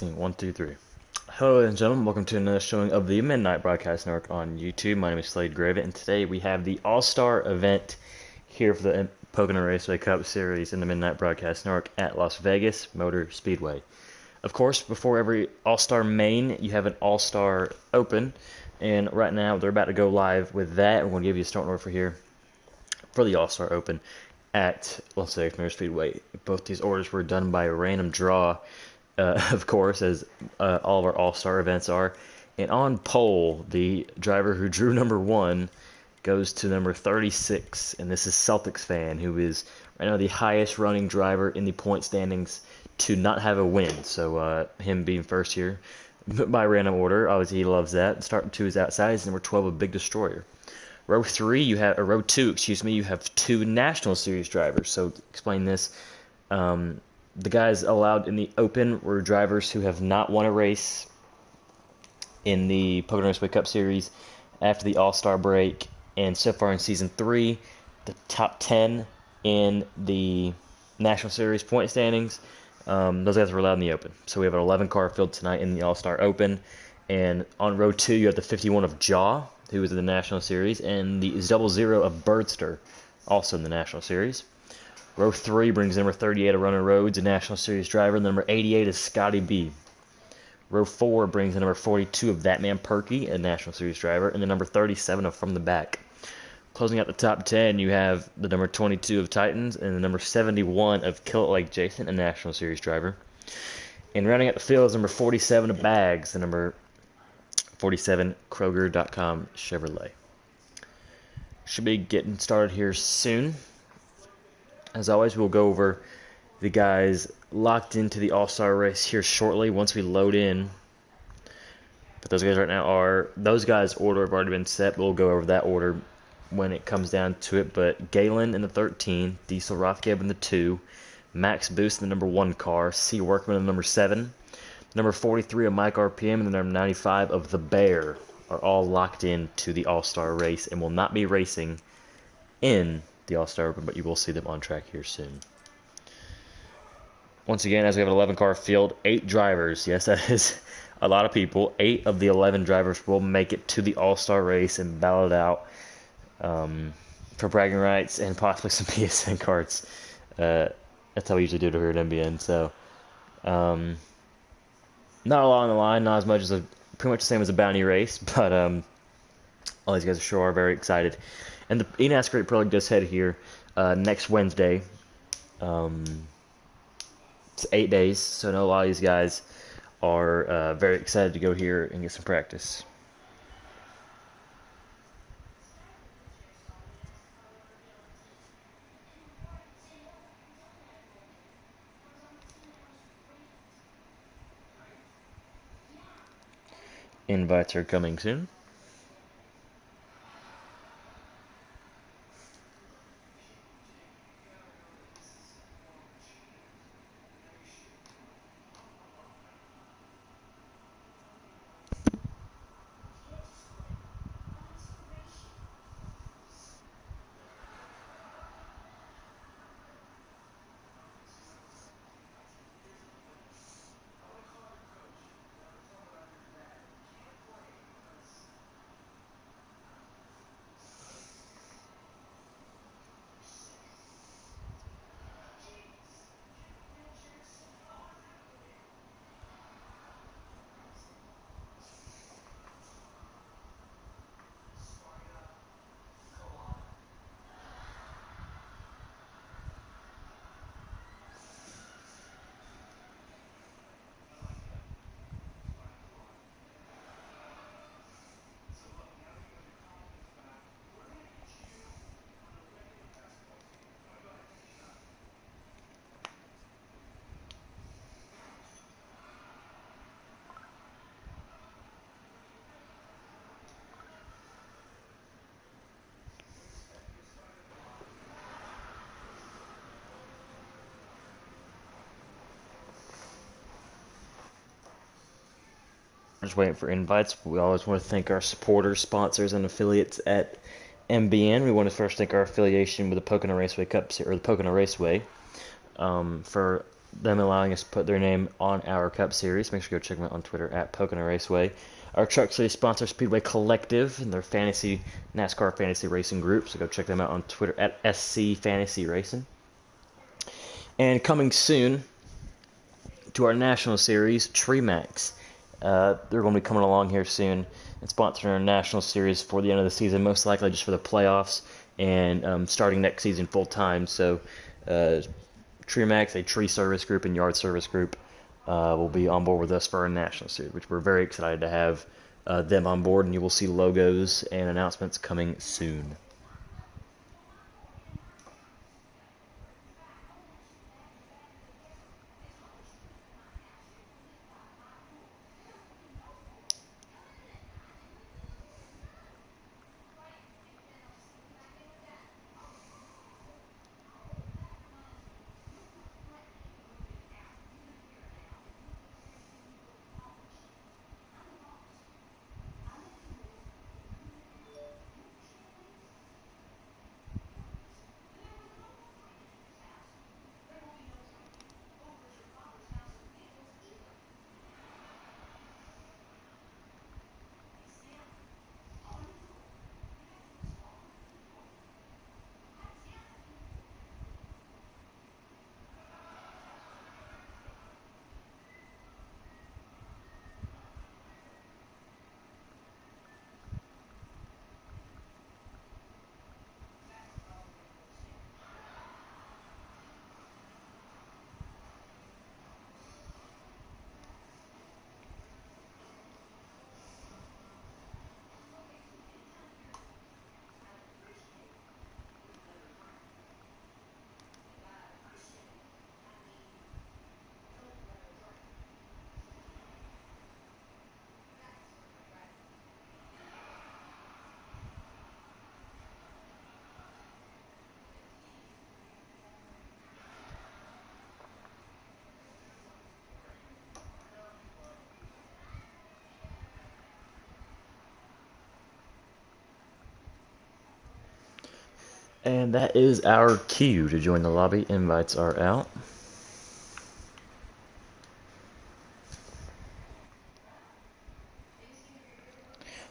Testing, 1, 2, 3. Hello, ladies and gentlemen. Welcome to another showing of the Midnight Broadcast Network on YouTube. My name is Slade Gravett, and today we have the All-Star event here for the Pocono Raceway Cup Series in the Midnight Broadcast Network at Las Vegas Motor Speedway. Of course, before every All-Star main, you have an All-Star Open, and right now they're about to go live with that. We're going to give you a starting order for here for the All-Star Open at Las Vegas Motor Speedway. Both these orders were done by random draw, of course, as all of our All-Star events are. And on pole, the driver who drew number 1 goes to number 36, and this is Celtics fan, who is right now the highest running driver in the point standings to not have a win. So him being first here by random order, obviously he loves that. Starting 2 is outside, is number 12, a Big Destroyer. Row 2, you have 2 National Series drivers. So to explain this, the guys allowed in the Open were drivers who have not won a race in the Pocono Raceway Cup Series after the All-Star break. And so far in Season 3, the top 10 in the National Series point standings, those guys were allowed in the Open. So we have an 11-car field tonight in the All-Star Open. And on Row 2, you have the 51 of Jaw, who is in the National Series, and the 00 of Birdster, also in the National Series. Row 3 brings number 38 of Runner Rhodes, a National Series driver. And number 88 is Scotty B. Row 4 brings the number 42 of That Man Perky, a National Series driver. And the number 37 of From the Back. Closing out the top 10, you have the number 22 of Titans and the number 71 of Kill It Like Jason, a National Series driver. And rounding out the field is number 47 of Bags, the number 47 Kroger.com Chevrolet. Should be getting started here soon. As always, we'll go over the guys locked into the All-Star race here shortly once we load in. But those guys right now those guys' order have already been set. We'll go over that order when it comes down to it. But Galen in the 13, Diesel Rothgeb in the 2, Max Boost in the number 1 car, C. Workman in the number 7, number 43 of Mike RPM, and the number 95 of The Bear are all locked in to the All-Star race and will not be racing in the All-Star Open, but you will see them on track here soon. Once again, as we have an 11-car field, 8 drivers, yes, that is a lot of people, 8 of the 11 drivers will make it to the All-Star race and battle it out for bragging rights and possibly some PSN cards. That's how we usually do it here at MBN, so not a lot on the line, not as much as pretty much the same as a bounty race, but all these guys sure are very excited. And the NASCAR Pro League does head here next Wednesday. It's 8 days, so I know a lot of these guys are very excited to go here and get some practice. Invites are coming soon. Just waiting for invites. We always want to thank our supporters, sponsors, and affiliates at MBN. We want to first thank our affiliation with the Pocono Raceway Cup, or the Pocono Raceway, for them allowing us to put their name on our Cup Series. Make sure you go check them out on Twitter at Pocono Raceway. Our Truck Series sponsor, Speedway Collective, and their NASCAR fantasy racing group. So go check them out on Twitter at SC Fantasy Racing. And coming soon to our National Series, Tremax. They're going to be coming along here soon and sponsoring our National Series for the end of the season, most likely just for the playoffs and starting next season full time. So Tremax, a tree service group and yard service group, will be on board with us for our National Series, which we're very excited to have them on board, and you will see logos and announcements coming soon. And that is our cue to join the lobby. Invites are out.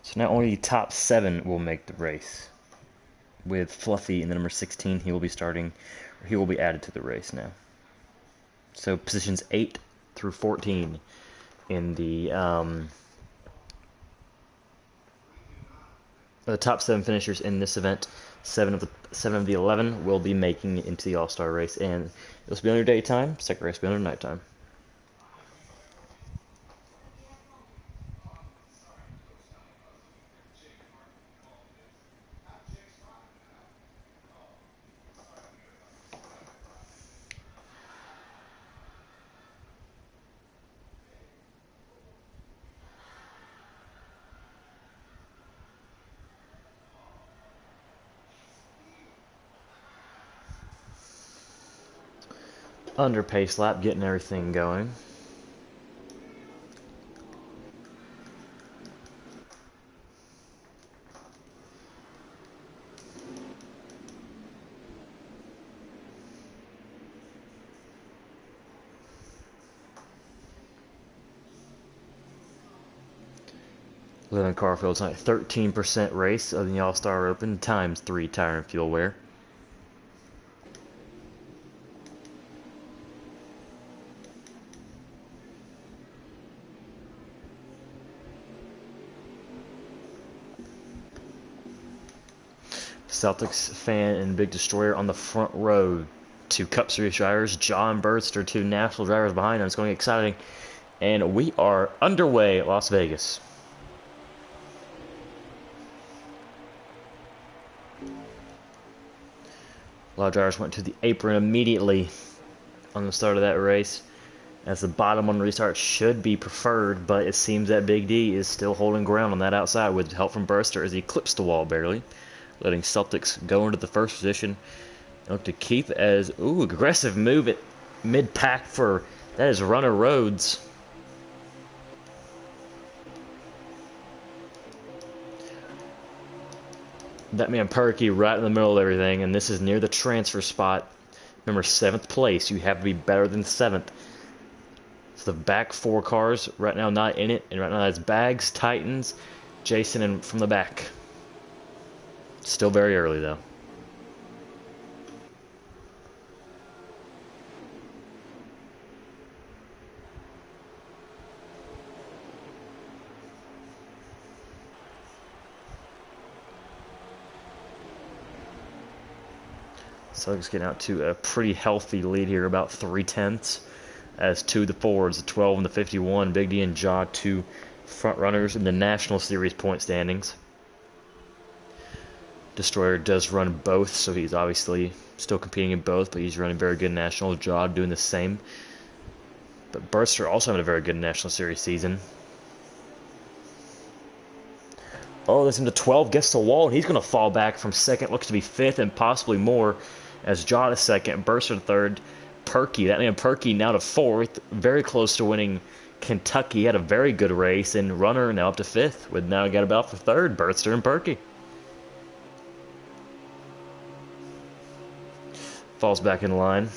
So now only the top 7 will make the race. With Fluffy in the number 16, he will be starting, or he will be added to the race now. So positions 8 through 14 in the top 7 finishers in this event. 7 of the 11 will be making it into the All-Star race, and this will be under daytime. Second race will be under nighttime. Under pace lap, getting everything going. Levin Carfield's at 13% race of the All-Star Open times 3 tire and fuel wear. Celtics fan and Big Destroyer on the front row. 2 Cup Series drivers, John Burster, 2 National drivers behind them. It's going to be exciting. And we are underway at Las Vegas. A lot of drivers went to the apron immediately on the start of that race, as the bottom one restart should be preferred, but it seems that Big D is still holding ground on that outside with help from Burster as he clips the wall barely, letting Celtics go into the first position. Look to keep as, aggressive move at mid-pack for, that is Runner Rhodes. That man Perky right in the middle of everything, and this is near the transfer spot Remember, 7th place. You have to be better than 7th. So the back 4 cars right now not in it. And right now that's Bags, Titans, Jason, and from the back. Still very early, though. So it's getting out to a pretty healthy lead here, about 3/10, as to the forwards, the 12 and the 51. Big D and Jaw, 2 front runners in the National Series point standings. Destroyer does run both, so he's obviously still competing in both, but he's running very good National. Jaw doing the same. But Burster also having a very good National Series season. Oh, this into 12 gets the wall, and he's going to fall back from 2nd, looks to be 5th, and possibly more, as Jaw to 2nd, Burster to 3rd, Perky, that man Perky now to 4th, very close to winning Kentucky. He had a very good race, and Runner now up to 5th, with now got about for 3rd, Burster and Perky. Falls back in line.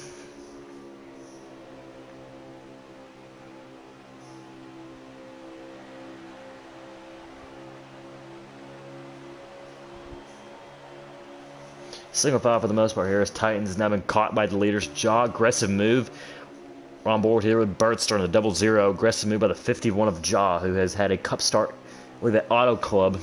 Single file for the most part here as Titans has now been caught by the leaders. Jaw, aggressive move. We're on board here with Burt starting the 0-0. Aggressive move by the 51 of Jaw, who has had a cup start with the Auto Club.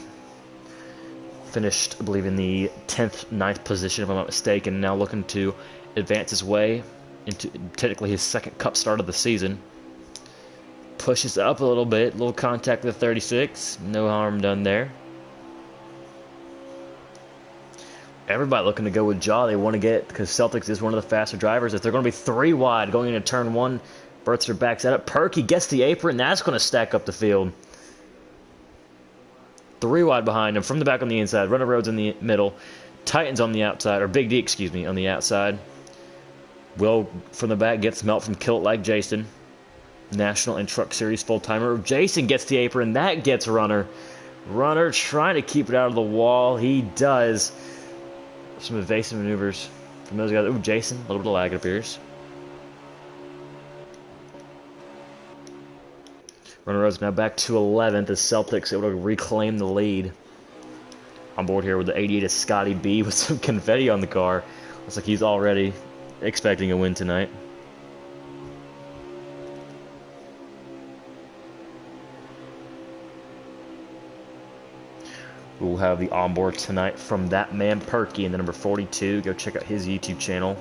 Finished, I believe, in the 10th, 9th position, if I'm not mistaken. Now looking to advance his way into technically his 2nd cup start of the season. Pushes up a little bit. Little contact with the 36. No harm done there. Everybody looking to go with Jaw. They want to get, because Celtics is one of the faster drivers. If they're going to be 3 wide going into turn 1, Burtster backs that up. Perky gets the apron. That's going to stack up the field. 3 wide behind him. From the back on the inside. Runner Roads in the middle. Titans on the outside. Or Big D, excuse me, on the outside. Will from the back gets melt from Kilt like Jason. National and Truck Series full-timer. Jason gets the apron. That gets Runner. Runner trying to keep it out of the wall. He does. Some evasive maneuvers from those guys. Ooh, Jason, a little bit of lag, it appears. Runner Road's now back to 11th as Celtics able to reclaim the lead. On board here with the 88 is Scotty B with some confetti on the car. Looks like he's already expecting a win tonight. We'll have the onboard tonight from That Man Perky and the number 42. Go check out his YouTube channel,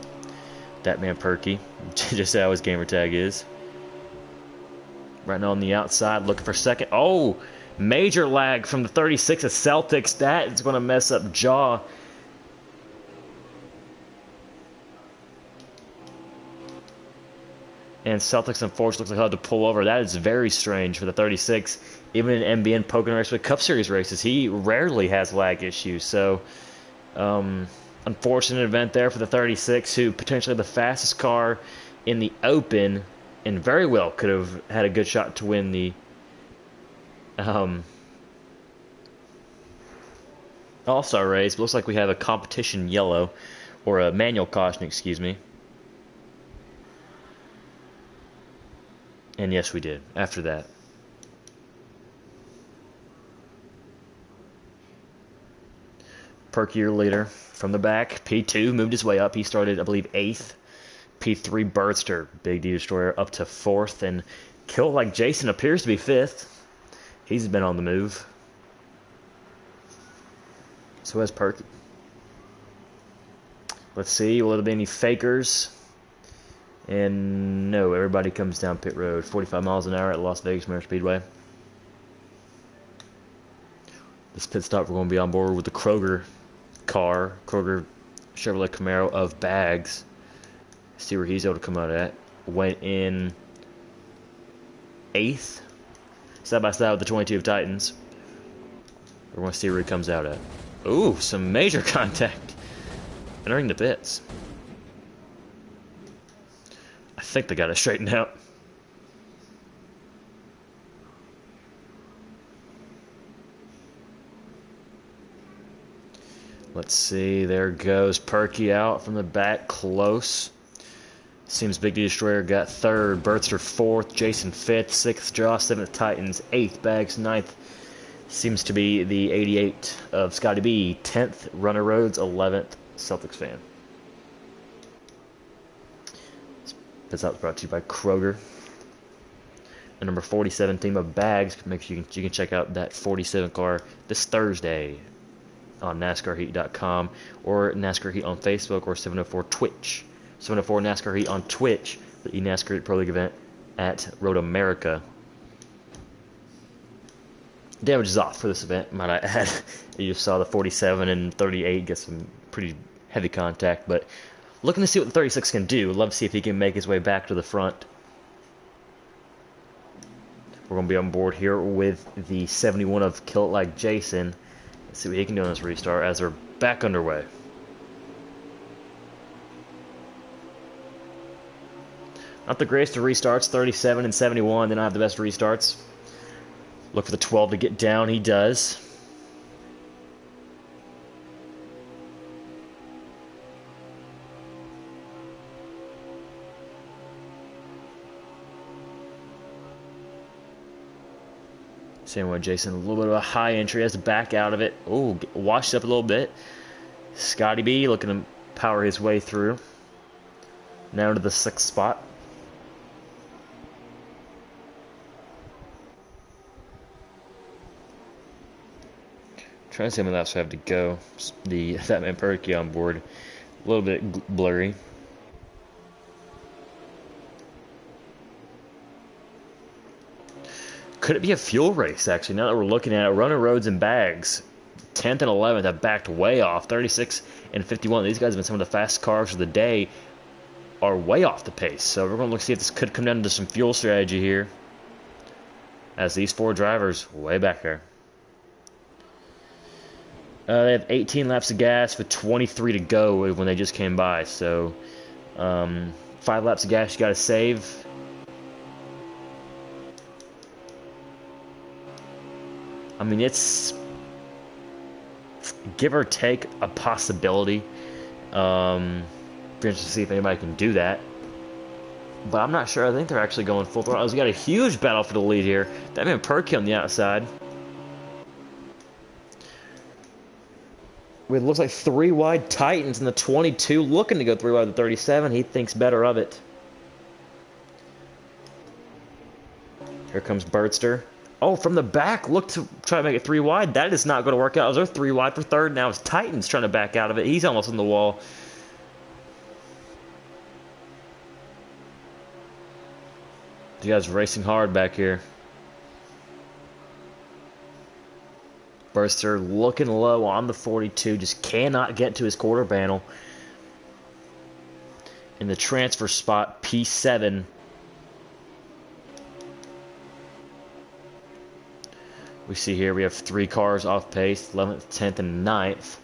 That Man Perky. Just how his gamer tag is. Right now on the outside, looking for 2nd. Oh, major lag from the 36 of Celtics. That is going to mess up Jaw. And Celtics, unfortunately, looks like he'll have to pull over. That is very strange for the 36. Even in MBN Poker Race with Cup Series races, he rarely has lag issues. So, unfortunate event there for the 36, who potentially the fastest car in the Open, and very well could have had a good shot to win the All-Star race. But looks like we have a competition yellow, or a manual caution, excuse me. And yes, we did, after that. Perky, your leader, from the back. P2 moved his way up. He started, I believe, 8th. P3, Burster, Big D Destroyer, up to 4th. And Kill like Jason appears to be 5th. He's been on the move. So has Perky. Let's see, will there be any fakers? And no, everybody comes down pit road. 45 miles an hour at Las Vegas Motor Speedway. This pit stop, we're going to be on board with the Kroger car. Kroger Chevrolet Camaro of Bags. See where he's able to come out at. Went in 8th. Side by side with the 22 of Titans. We're going to see where he comes out at. Ooh, some major contact. Entering the pits. I think they got it straightened out. Let's see. There goes Perky out from the back, close. Seems Big D Destroyer got 3rd, Bertster 4th, Jason 5th, 6th, Josh 7th, Titans 8th, Bags 9th. Seems to be the 88 of Scotty B, 10th, Runner Rhodes 11th, Celtics fan. This out brought to you by Kroger. The number 47 team of Bags. Make sure you can check out that 47 car this Thursday on NASCARheat.com or NASCAR Heat on Facebook or 704 Twitch. 704 NASCAR Heat on Twitch, the eNASCAR Heat Pro League event at Road America. Damage is off for this event, might I add. You just saw the 47 and 38 get some pretty heavy contact, but looking to see what the 36 can do. Love to see if he can make his way back to the front. We're going to be on board here with the 71 of Kill It Like Jason. Let's see what he can do on this restart as they're back underway. Not the greatest of restarts, 37 and 71. They don't have the best restarts. Look for the 12 to get down. He does. Same way, Jason. A little bit of a high entry. Has to back out of it. Oh, washed up a little bit. Scotty B looking to power his way through. Now to the 6th spot. Trying to see how many laps I have to go. The Batman Perky on board. A little bit blurry. Could it be a fuel race, actually, now that we're looking at it? Runner Roads and Bags, 10th and 11th, have backed way off. 36 and 51. These guys have been some of the fast cars of the day, are way off the pace. So we're going to look see if this could come down to some fuel strategy here. As these 4 drivers, way back there. They have 18 laps of gas with 23 to go when they just came by. So 5 laps of gas you got to save. I mean, it's give or take a possibility. Be interested to see if anybody can do that. But I'm not sure. I think they're actually going full throttle. We got a huge battle for the lead here. That man Perky on the outside. It looks like 3 wide Titans in the 22 looking to go 3 wide the 37. He thinks better of it. Here comes Bertster. Oh, from the back, look to try to make it 3 wide. That is not going to work out. They're 3 wide for 3rd. Now it's Titans trying to back out of it. He's almost on the wall. You guys racing hard back here. Bertster looking low on the 42. Just cannot get to his quarter panel. In the transfer spot, P7. We see here we have 3 cars off pace, 11th, 10th, and 9th.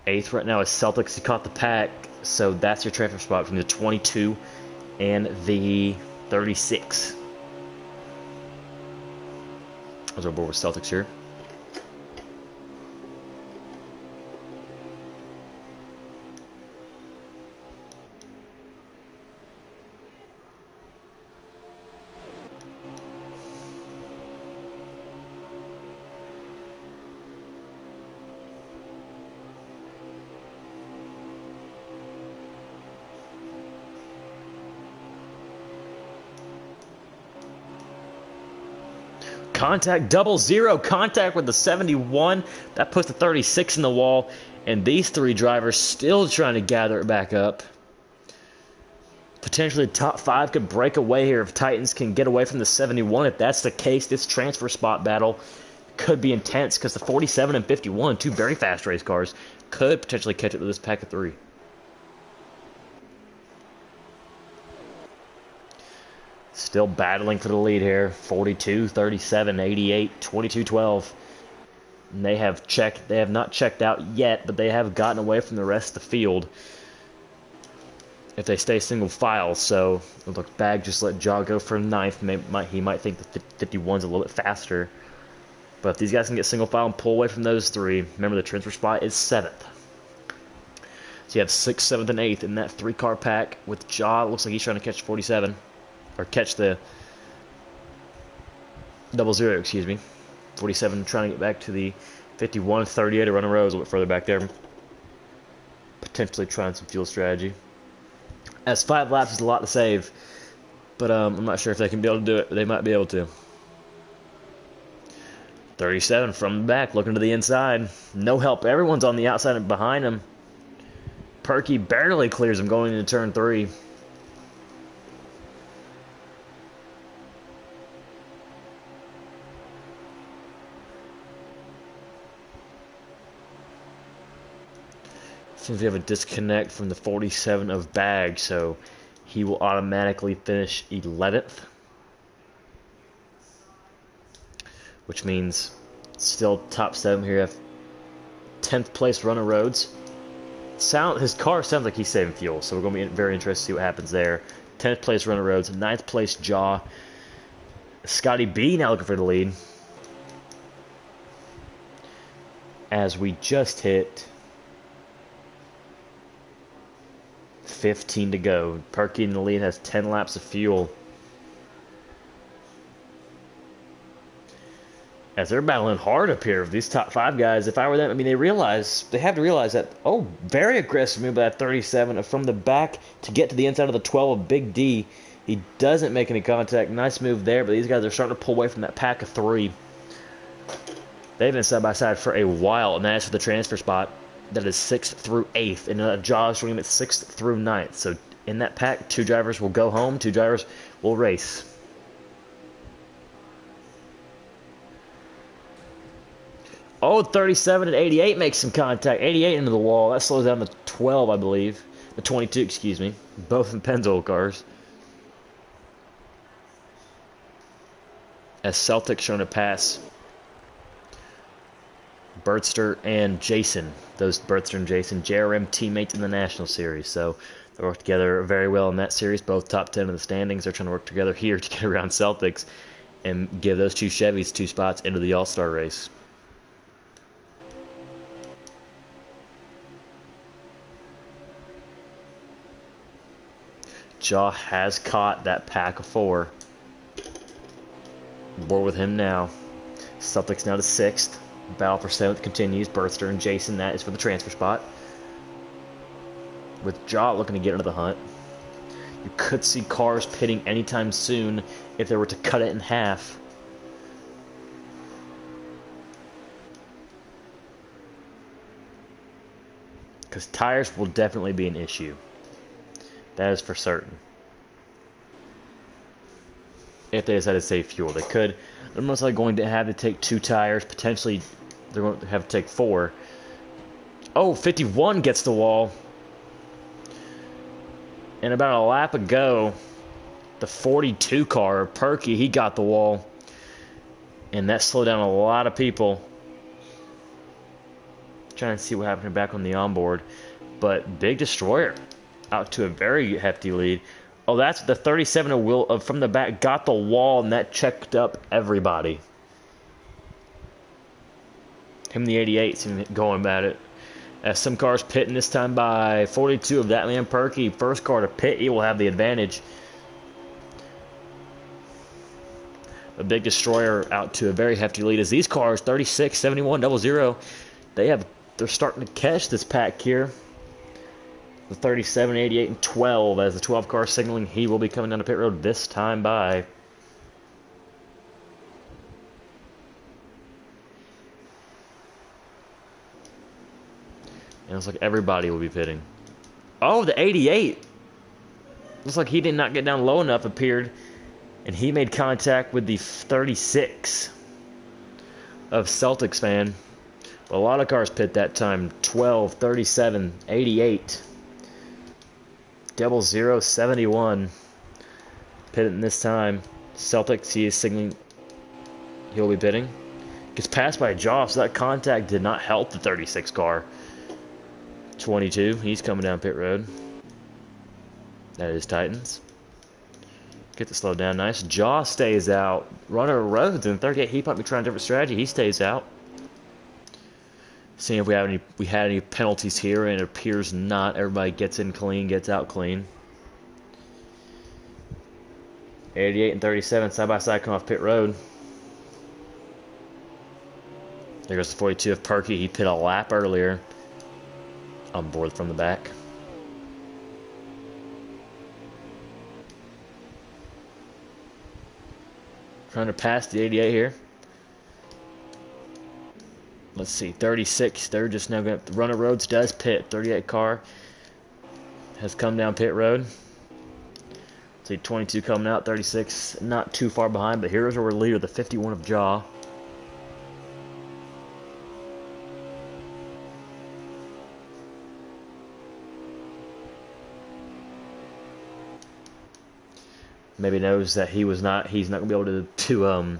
8th right now is Celtics. He caught the pack, so that's your transfer spot from the 22 and the 36. I was on board with Celtics here. Contact, 00 contact with the 71. That puts the 36 in the wall. And these 3 drivers still trying to gather it back up. Potentially the top 5 could break away here if Titans can get away from the 71. If that's the case, this transfer spot battle could be intense because the 47 and 51, 2 very fast race cars, could potentially catch up to this pack of 3. Still battling for the lead here. 42, 37, 88, 22, 12. And they have not checked out yet, but they have gotten away from the rest of the field. If they stay single file, so look, Bag just let Jaw go for 9th. He might think the 51's a little bit faster. But if these guys can get single file and pull away from those 3, remember the transfer spot is 7th. So you have 6th, 7th, and 8th in that 3-car pack with Jaw. Looks like he's trying to catch 47. Or catch the 00, excuse me. 47 trying to get back to the 51, 38 or run a road a little bit further back there. Potentially trying some fuel strategy. As 5 laps is a lot to save. But I'm not sure if they can be able to do it. But they might be able to. 37 from the back, looking to the inside. No help. Everyone's on the outside and behind him. Perky barely clears him going into turn 3. Seems we have a disconnect from the 47 of Bag, so he will automatically finish 11th. Which means still top 7 here. Have 10th place Runner Roads. His car sounds like he's saving fuel, so we're going to be very interested to see what happens there. 10th place Runner Roads, 9th place Jaw. Scotty B now looking for the lead. As we just hit 15 to go. Perky in the lead has 10 laps of fuel. As they're battling hard up here, these top 5 guys, if I were them, I mean, they have to realize that, oh, very aggressive move by that 37 from the back to get to the inside of the 12 of Big D. He doesn't make any contact. Nice move there, but these guys are starting to pull away from that pack of 3. They've been side by side for a while, and that's for the transfer spot. That is 6th through 8th, and Jaw's room at 6th through 9th. So in that pack, 2 drivers will go home, 2 drivers will race. Oh, 37 and 88 makes some contact. 88 into the wall. That slows down the 12, I believe. The 22, excuse me. Both in Pennzoil cars. As Celtic's trying to pass Bertster and Jason. Those Bertster and Jason, JRM teammates in the National Series. So they work together very well in that series. Both top 10 in the standings. They're trying to work together here to get around Celtics and give those 2 Chevys 2 spots into the All-Star race. Jaw has caught that pack of 4. Board with him now. Celtics now to 6th. Battle for 7th continues. Bertster and Jason, that is for the transfer spot. With Jaw looking to get into the hunt. You could see cars pitting anytime soon if they were to cut it in half. Because tires will definitely be an issue. That is for certain. If they decide to save fuel, they could. They're most likely going to have to take 2 tires. Potentially, they're going to have to take 4. Oh, 51 gets the wall. And about a lap ago, the 42 car, Perky, he got the wall. And that slowed down a lot of people. Trying to see what happened back on the onboard. But Big Destroyer out to a very hefty lead. Oh, that's the 37 from the back got the wall, and that checked up everybody. Him, the 88, seemed going at it. As some cars pitting this time by 42 of that man Perky. First car to pit, he will have the advantage. The Big Destroyer out to a very hefty lead as these cars, 36, 71, 00, they're starting to catch this pack here. The 37, 88, and 12 as the 12 car signaling he will be coming down the pit road this time by. And it looks like everybody will be pitting. Oh, the 88. Looks like he did not get down low enough, appeared. And he made contact with the 36 of Celtics fan. But a lot of cars pit that time. 12, 37, 88. 00, 71. Pitting this time. Celtics, he is signaling he'll be pitting. Gets passed by Jaw, so that contact did not help the 36 car. 22, he's coming down pit road. That is Titans. Get to slow down nice. Jaw stays out. Runner Roads in 38, he might be trying a different strategy. He stays out. Seeing if we had any penalties here, and it appears not. Everybody gets in clean, gets out clean. 88 and 37 side by side coming off pit road. There goes the 42 of Perky. He pit a lap earlier. On board from the back. Trying to pass the 88 here. Let's see, 36. They're just now going to run of roads. Does pit. 38 car has come down pit road. Let's see, 22 coming out. 36 not too far behind, but here's our leader, the 51 of Jaw. Maybe knows that he's not going to be able to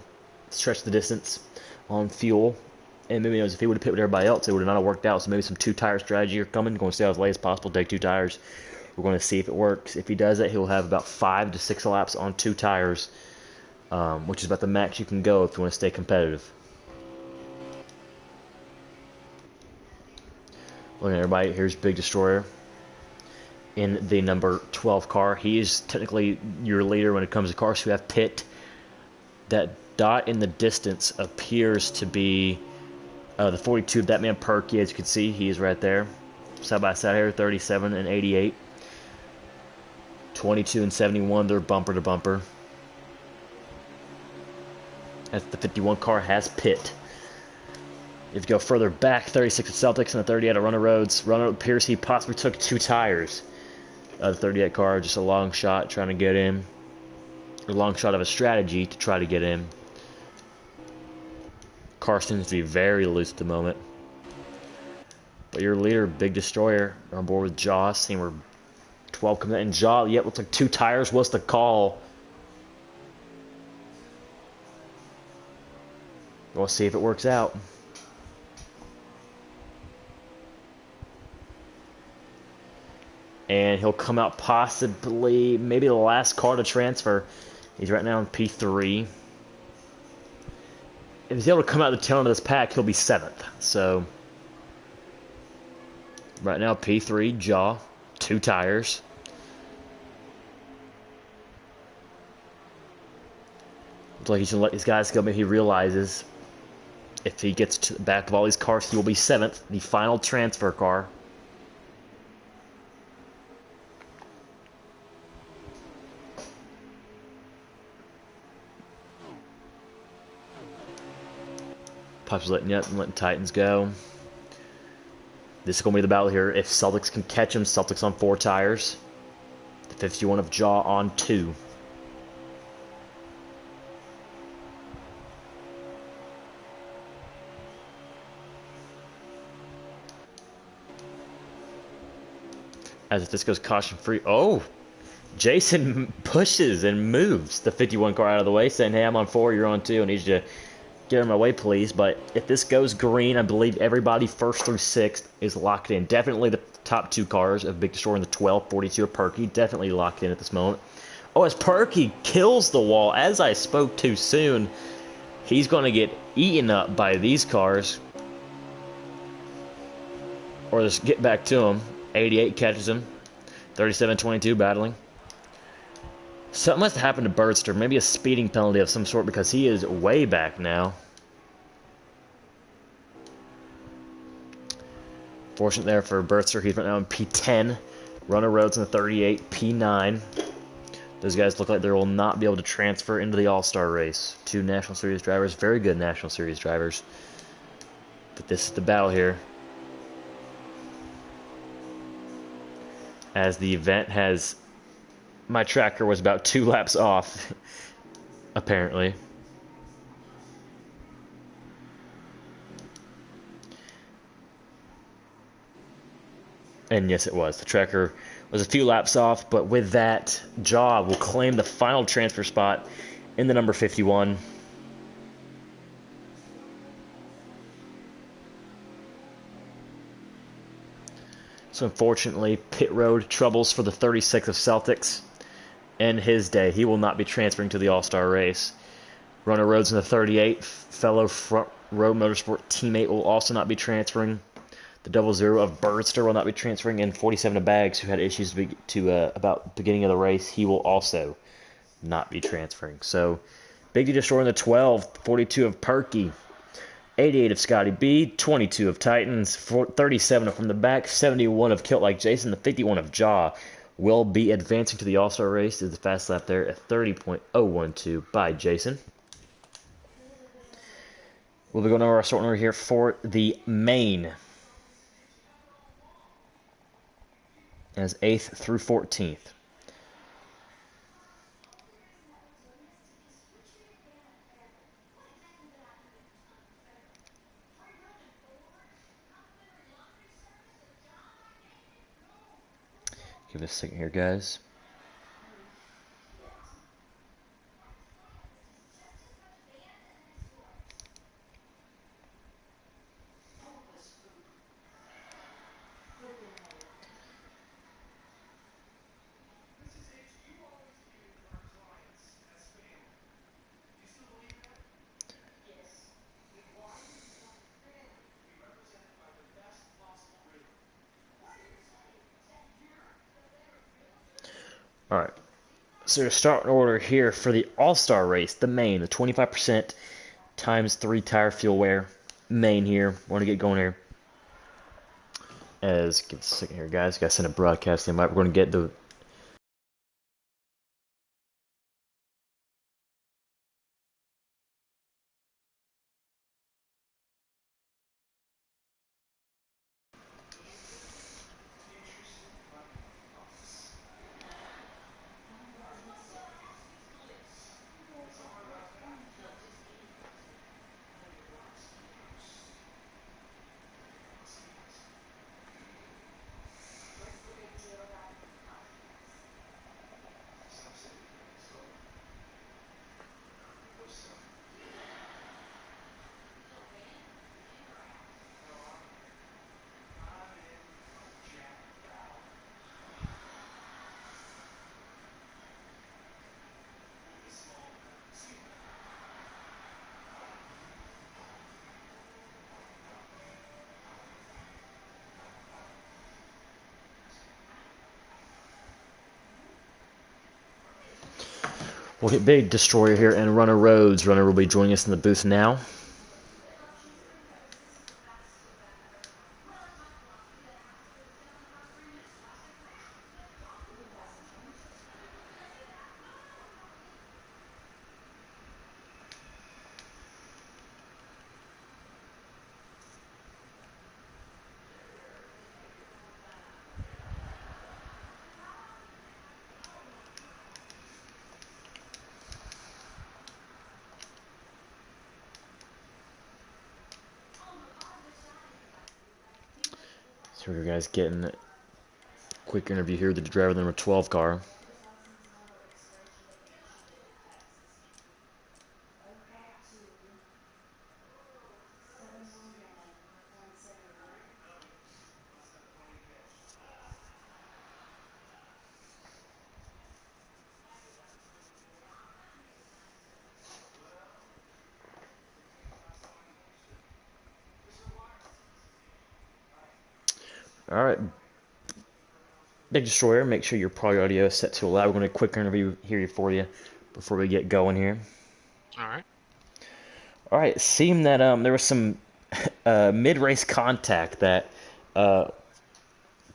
stretch the distance on fuel. And maybe knows if he would have pit with everybody else, it would have not worked out. So maybe some two-tire strategy are coming. Going to stay out as late as possible, take 2 tires. We're going to see if it works. If he does that, he'll have about 5 to 6 laps on 2 tires, which is about the max you can go if you want to stay competitive. Looking at everybody, here's Big Destroyer in the number 12 car. He is technically your leader when it comes to cars who have pit. That dot in the distance appears to be the 42 of that man Perky. As you can see, he is right there. Side by side here, 37 and 88. 22 and 71, they're bumper to bumper. As the 51 car has pit. If you go further back, 36 of Celtics and the 38 of Runner Roads. Runner appears he possibly took 2 tires. The 38 car, just a long shot trying to get in. A long shot of a strategy to try to get in. Car seems to be very loose at the moment. But your leader, Big Destroyer, on board with Jaw. Seeing we're 12 coming in. Jaw, yep, looks like 2 tires. What's the call? We'll see if it works out. And he'll come out possibly, maybe the last car to transfer. He's right now in P3. If he's able to come out of the tail end of this pack, he'll be 7th. So, right now, P3, Jaw, 2 tires. Looks like he should let these guys go. Maybe he realizes if he gets to the back of all these cars, he will be 7th. The final transfer car. Pop's letting Titans go. This is going to be the battle here. If Celtics can catch him, Celtics on 4 tires. The 51 of Jaw on 2. As if this goes caution-free. Oh! Jason pushes and moves the 51 car out of the way, saying, hey, I'm on 4, you're on 2, I need you to get him away, please. But if this goes green, I believe everybody 1st through 6th is locked in. Definitely the top 2 cars of Big Destroyer and the 12, 42 of Perky. Definitely locked in at this moment. Oh, as Perky kills the wall, as I spoke too soon, he's going to get eaten up by these cars. Or just get back to him. 88 catches him. 37-22 battling. Something must have happened to Birdster. Maybe a speeding penalty of some sort because he is way back now. Fortunate there for Birdster. He's right now in P10. Runner Roads in the 38. P9. Those guys look like they will not be able to transfer into the All-Star race. 2 National Series drivers. Very good National Series drivers. But this is the battle here. As the event has... My tracker was about 2 laps off, apparently. And yes, it was. The tracker was a few laps off, but with that, Jaw will claim the final transfer spot in the number 51. So unfortunately, pit road troubles for the 36 of Celtics. In his day, he will not be transferring to the All-Star race. Runner Roads in the 38, fellow front Road Motorsport teammate will also not be transferring. The 00 of Birdster will not be transferring, and 47 of Bags, who had issues about the beginning of the race, he will also not be transferring. So, Big D destroying the 12, 42 of Perky, 88 of Scotty B, 22 of Titans, 37 from the back, 71 of Kilt Like Jason, the 51 of Jaw will be advancing to the All-Star race. There's the fast lap there at 30.012 by Jason. We'll be going over our starting order here for the main, as 8th through 14th. Give it a second here, guys. All right. So your starting order here for the All-Star race, the main, the 25% times 3 tire fuel wear main here. Want to get going here. Give us a second here, guys. Got to send a broadcast invite. We're going to get the. We'll get Big Destroyer here and Runner Rhodes. Runner will be joining us in the booth now. So you guys getting a quick interview here with the driver of the number 12 car. All right, Big Destroyer, make sure your Pro audio is set to loud. We're going to quick interview here for you before we get going here. All right. All right, it seemed that there was some mid-race contact that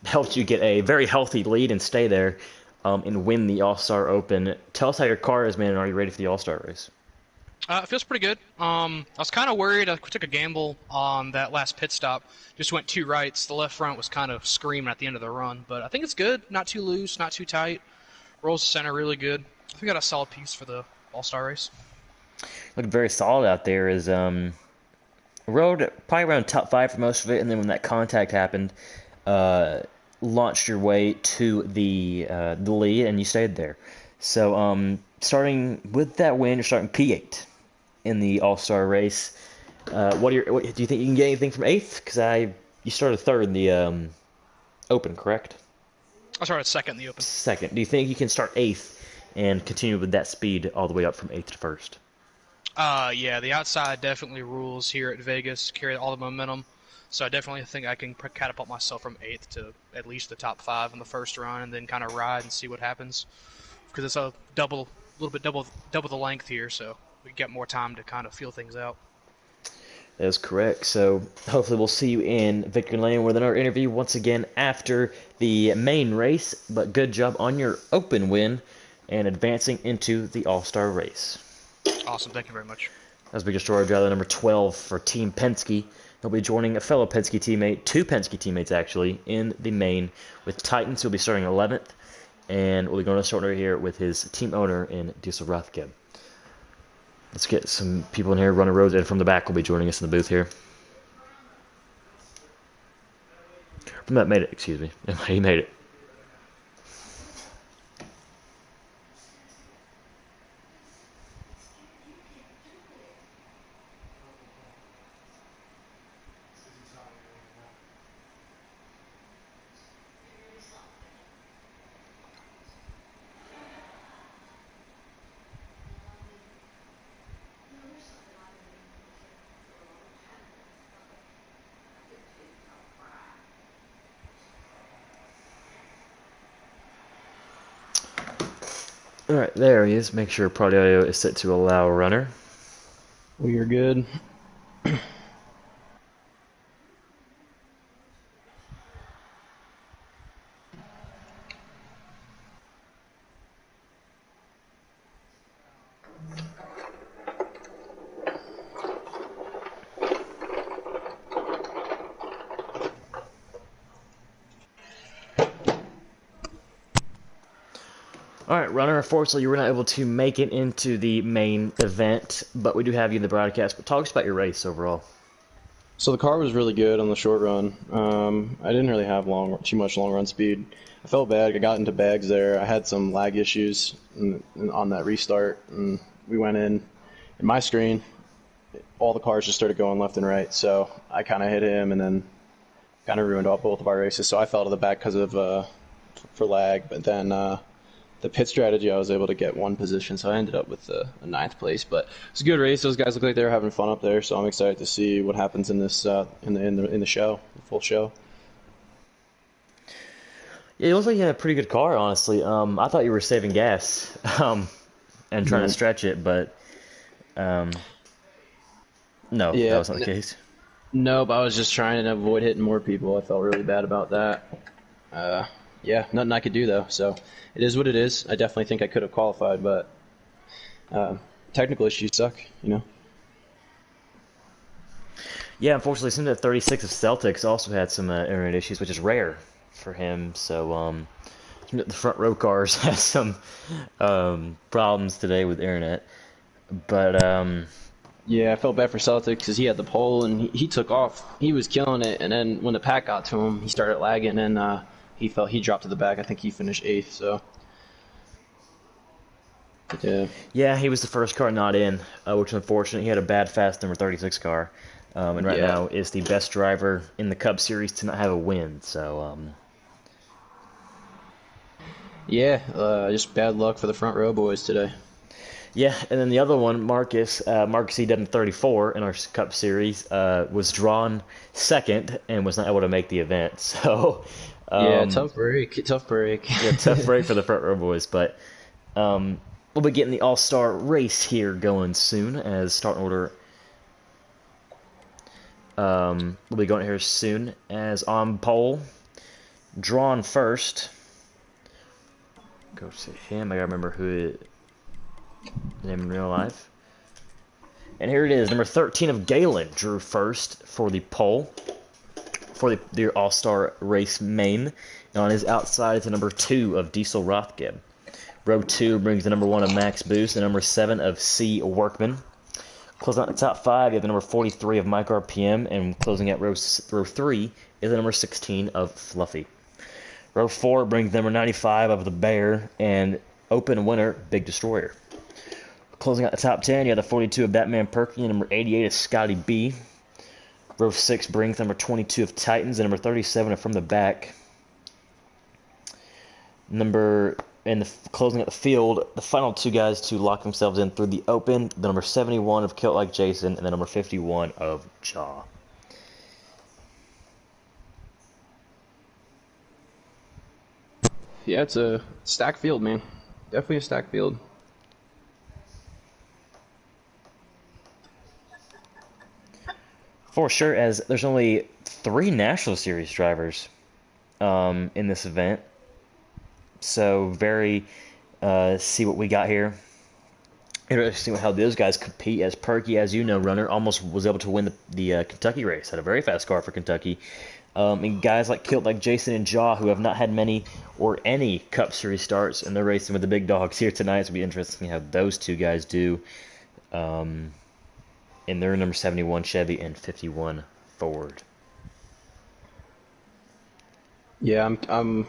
helped you get a very healthy lead and stay there and win the All-Star Open. Tell us how your car is, man, and are you ready for the All-Star race? It feels pretty good. I was kind of worried. I took a gamble on that last pit stop. Just went 2 rights. The left front was kind of screaming at the end of the run, but I think it's good. Not too loose, not too tight. Rolls the center really good. I think we got a solid piece for the All-Star race. Looking very solid out there. Is rode probably around top 5 for most of it, and then when that contact happened, launched your way to the lead, and you stayed there. So starting with that win, you're starting P8 in the All-Star race. What do you think you can get anything from 8th? Because you started 3rd in the Open, correct? I started 2nd in the Open. 2nd. Do you think you can start 8th and continue with that speed all the way up from 8th to 1st? Yeah, the outside definitely rules here at Vegas, carry all the momentum. So I definitely think I can catapult myself from 8th to at least the top 5 in the first run, and then kind of ride and see what happens. Because it's a little bit double the length here, so we get more time to kind of feel things out. That is correct. So hopefully we'll see you in Victory Lane with another interview once again after the main race. But good job on your open win and advancing into the All-Star race. Awesome, thank you very much. As we destroy driver number 12 for Team Penske. He'll be joining a fellow Penske teammate, two Penske teammates actually, in the main with Titans. He'll be starting 11th, and we'll be going to start right here with his team owner in Diesel Rothkeb. Let's get some people in here running roads, and from the back will be joining us in the booth here. Matt made it, excuse me. He made it. Alright, there he is. Make sure Party Audio is set to allow runner. We are good. Alright, runner, unfortunately you were not able to make it into the main event, but we do have you in the broadcast. But talk us about your race overall. So the car was really good on the short run. I didn't really have too much long run speed. I felt bad. I got into bags there. I had some lag issues on that restart, and we went in my screen, all the cars just started going left and right. So I kind of hit him, and then kind of ruined both of our races. So I fell to the back because of for lag. But then the pit strategy, I was able to get one position, so I ended up with a 9th place. But it's a good race. Those guys look like they were having fun up there, so I'm excited to see what happens in this in the show, the full show. Yeah, it looks like you had a pretty good car, honestly. I thought you were saving gas and trying to stretch it, but no, that was not the case. No, but I was just trying to avoid hitting more people. I felt really bad about that. Yeah, nothing I could do, though. So it is what it is. I definitely think I could have qualified, but technical issues suck, you know? Yeah, unfortunately, it seems that 36 of Celtics also had some internet issues, which is rare for him. So the front row cars had some problems today with internet. But yeah, I felt bad for Celtics because he had the pole and he took off. He was killing it, and then when the pack got to him, he started lagging, and he dropped to the back. I think he finished 8th. So yeah, he was the first car not in, which is unfortunate. He had a bad fast number 36 car, and right now is the best driver in the Cup Series to not have a win. So just bad luck for the front row boys today. yeah, and then the other one, Marcus EW34 in our Cup Series, was drawn second and was not able to make the event. So tough break. yeah, tough break for the front row boys. But we'll be getting the All-Star race here going soon as starting order. We'll be going here soon as on pole, drawn first. Go to him. I gotta remember who the name in real life. And here it is, number 13 of Galen drew first for the pole for the All-Star race main. And on his outside is the number 2 of Diesel Rothkeb. Row 2 brings the number 1 of Max Boost, the number 7 of C Workman. Closing out the top 5, you have the number 43 of Mike RPM, and closing out row 3 is the number 16 of Fluffy. Row 4 brings number 95 of the Bear, and open winner, Big Destroyer. Closing out the top 10, you have the 42 of Batman Perky, and number 88 of Scotty B. Row 6 brings number 22 of Titans, and number 37 of From the Back. Number and closing out the field, the final two guys to lock themselves in through the open, the number 71 of Kilt Like Jason and the number 51 of Jaw. Yeah, it's a stacked field, man. Definitely a stacked field. For sure, as there's only 3 National Series drivers in this event. So very see what we got here. Interesting how those guys compete. As Perky, as you know, runner almost was able to win the Kentucky race. Had a very fast car for Kentucky. And guys like Kilt Like Jason and Jaw, who have not had many or any Cup Series starts, and they're racing with the big dogs here tonight. So it'll be interesting how those two guys do in their number 71 Chevy and 51 Ford. Yeah, I'm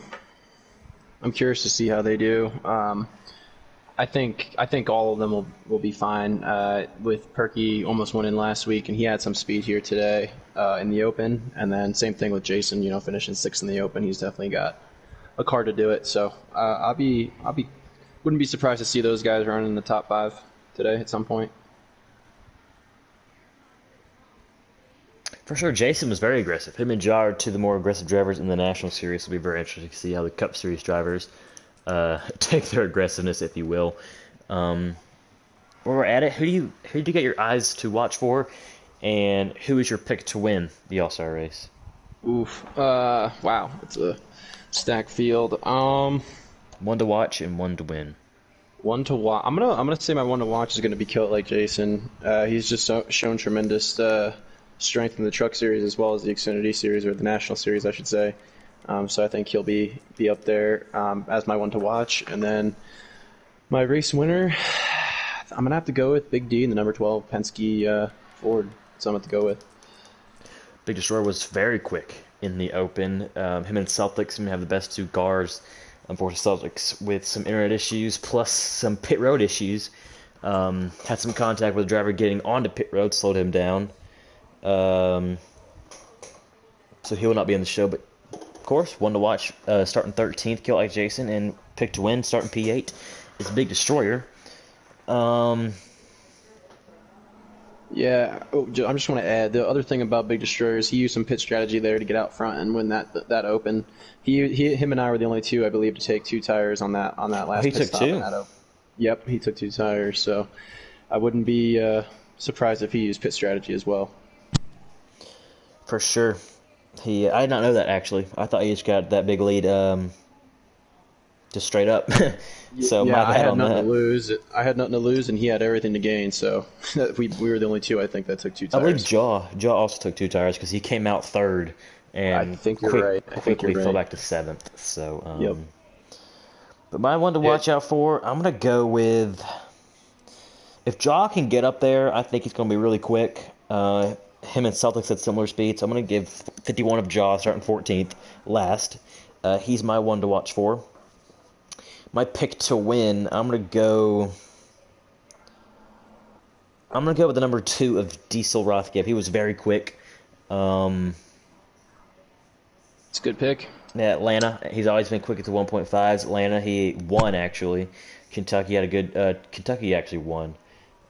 curious to see how they do. I think all of them will be fine. With Perky almost winning last week, and he had some speed here today in the Open, and then same thing with Jason. Finishing 6th in the Open, he's definitely got a car to do it. So wouldn't be surprised to see those guys running in the top 5 today at some point. For sure, Jason was very aggressive. Him and Jaw are two of the more aggressive drivers in the National Series. It'll be very interesting to see how the Cup Series drivers take their aggressiveness, if you will. While we're at it, who do you get your eyes to watch for, and who is your pick to win the All-Star race? Oof. Wow, it's a stacked field. One to watch and one to win. One to watch. I'm gonna say my one to watch is gonna be Kilt Like Jason. He's just shown tremendous strength in the Truck Series as well as the Xfinity Series, or the National Series, I should say. So I think he'll be up there as my one to watch. And then my race winner, I'm going to have to go with Big D in the number 12 Penske Ford. So I'm going to have to go with. Big Destroyer was very quick in the Open. Him and Celtics seem to have the best 2 cars. Unfortunately, Celtics with some internet issues plus some pit road issues. Had some contact with the driver getting onto pit road, slowed him down. So he will not be in the show, but of course, one to watch starting 13th, Kilt Like Jason, and pick to win starting P8 is Big Destroyer. Yeah, I just want to add the other thing about Big Destroyer is he used some pit strategy there to get out front and win that Open. Him and I were the only 2, I believe, to take 2 tires on that last. He pit took stop 2. Yep, he took 2 tires. So I wouldn't be surprised if he used pit strategy as well. For sure. I did not know that, actually. I thought he just got that big lead just straight up. So yeah, my bad I had on nothing that. to lose. I had nothing to lose, and he had everything to gain. So we were the only 2, I think, that took 2 I believe tires. Jaw also took 2 tires because he came out 3rd and I think you're right. quickly fell back to 7th. So, Yep. But my one to watch out for, I'm going to go with, if Jaw can get up there, I think he's going to be really quick. Him and Celtics at similar speeds. I'm going to give 51 of Jaw starting 14th last. He's my one to watch for. My pick to win, I'm going to go with the number 2 of Diesel Rothgeb. He was very quick. It's a good pick. Yeah, Atlanta, he's always been quick at the 1.5s. Atlanta, he won, actually. Kentucky had a good... Kentucky actually won,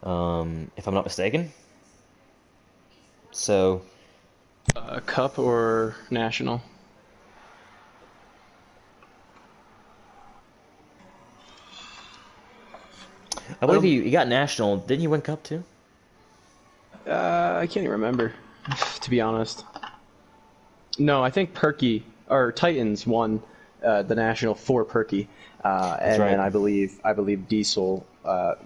if I'm not mistaken. So... Cup or National? I believe you got National. Didn't you win Cup, too? I can't even remember, to be honest. No, I think Perky or Titans won the National for Perky, and right. then I believe Diesel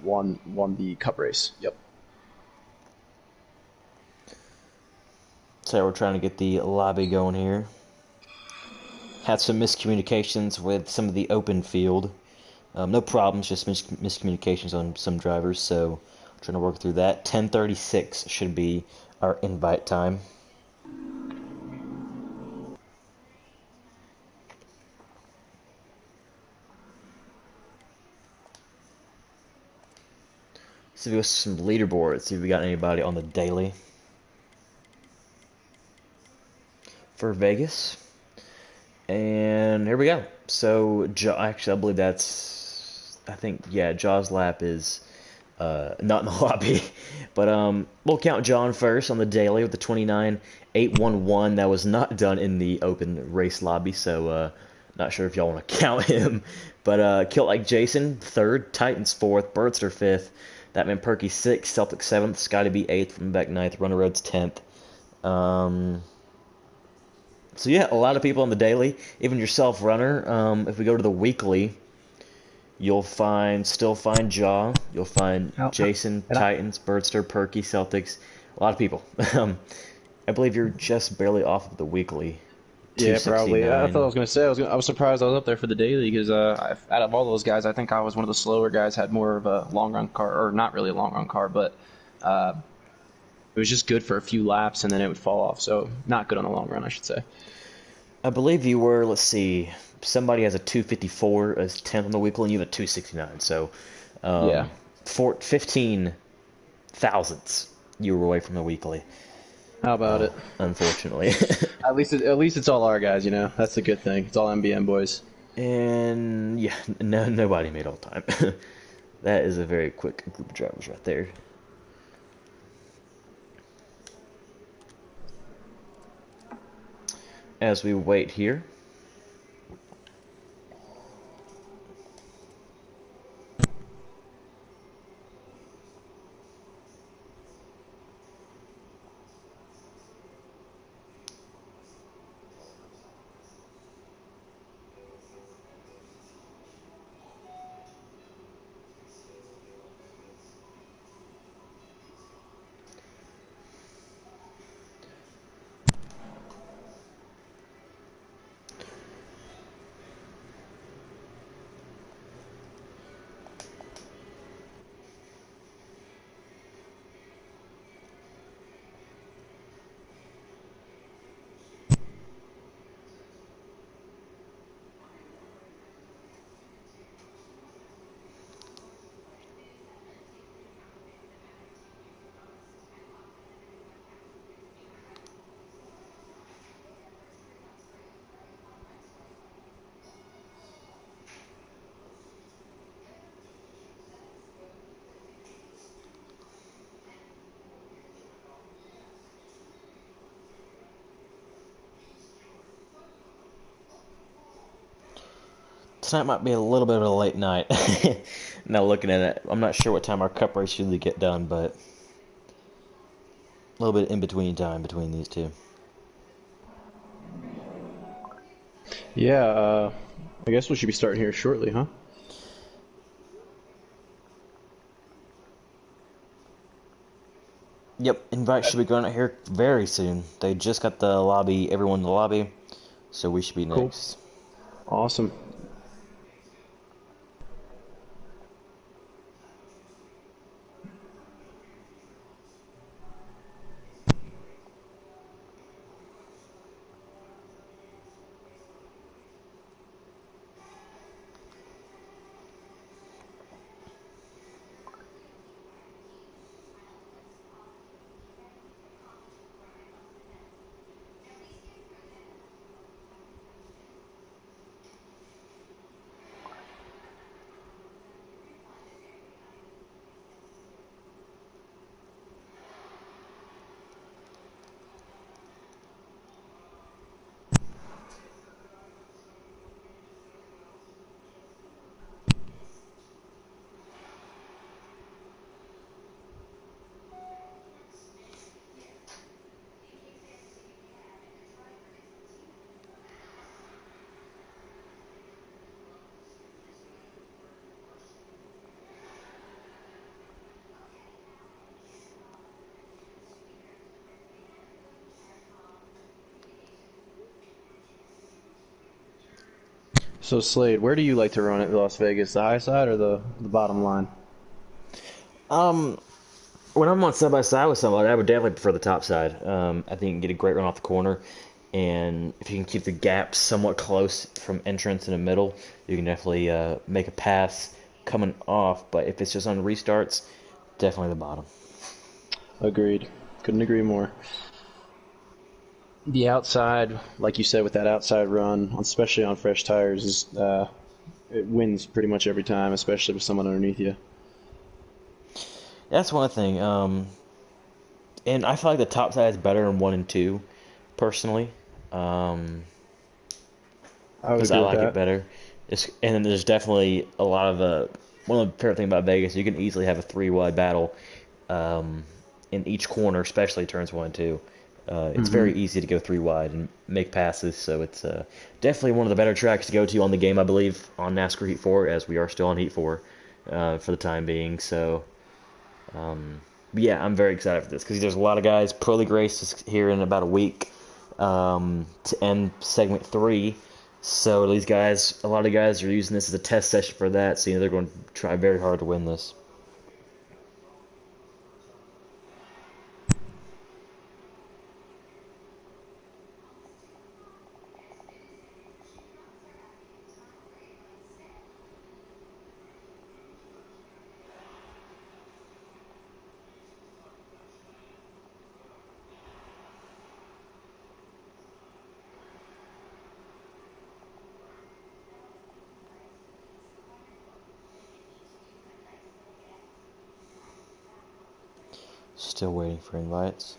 won the Cup race. Yep. So we're trying to get the lobby going here. Had some miscommunications with some of the open field. No problems, just miscommunications on some drivers, so trying to work through that. 10:36 should be our invite time. So we go some leaderboards, see if we got anybody on the daily. For Vegas, And here we go. So, actually, I believe I think, yeah, Jaw's lap is not in the lobby. But we'll count John first on the daily with the 29.811. That was not done in the open race lobby, so not sure if y'all want to count him. But Kilt Like Jason, third. Titans, fourth. Birdster, fifth. That man Perky, sixth. Celtic, seventh. Scotty B, eighth. From back, ninth. Runner Roads, 10th. So yeah, a lot of people on the daily, even yourself, runner. If we go to the weekly, you'll still find Jaw, you'll find Jason, And Titans, Birdster, Perky, Celtics, a lot of people. I believe you're just barely off of the weekly, yeah, probably. I thought I 269. was going to say I was surprised I was up there for the daily because out of all those guys, I think I was one of the slower guys. Had more of a long run car, or not really a long run car, but uh, it was just good for a few laps and then it would fall off. So not good on the long run, I should say. I believe you were. Let's see. Somebody has a 254 as 10th on the weekly, and you have a 269. So, Yeah. 15 thousandths you were away from the weekly. How about it? Unfortunately. At least it's all our guys, you know. That's the good thing. It's all MBN boys. And yeah, no, nobody made all time. That is a very quick group of drivers right there. As we wait here, tonight might be a little bit of a late night. Now looking at it, I'm not sure what time our cup race usually get done, but a little bit in between time between these two. Yeah, I guess we should be starting here shortly, huh? Yep, invite should be going out here very soon. They just got the lobby, everyone in the lobby, so we should be Cool. next. Awesome. So Slade, where do you like to run at Las Vegas? The high side or the bottom line? Um, when I'm on side by side with somebody, I would definitely prefer the top side. I think you can get a great run off the corner, and if you can keep the gaps somewhat close from entrance in the middle, you can definitely make a pass coming off. But if it's just on restarts, definitely the bottom. Agreed. Couldn't agree more. The outside, like you said, with that outside run, especially on fresh tires, is it wins pretty much every time, especially with someone underneath you. That's one thing. And I feel like the top side is better in 1 and 2, personally. Um, I would because I agree with like it that. better. And then there's definitely a lot of one of the favorite things about Vegas. You can easily have a 3 wide battle um, in each corner, especially turns 1 and 2. It's Hmm. very easy to go 3 wide and make passes, so it's definitely one of the better tracks to go to on the game, I believe, on NASCAR Heat 4, as we are still on Heat 4 for the time being. So, but yeah, I'm very excited for this because there's a lot of guys. Pro League race is here in about a week to end segment 3. So these guys, a lot of guys are using this as a test session for that. So they're going to try very hard to win this. Still waiting for invites.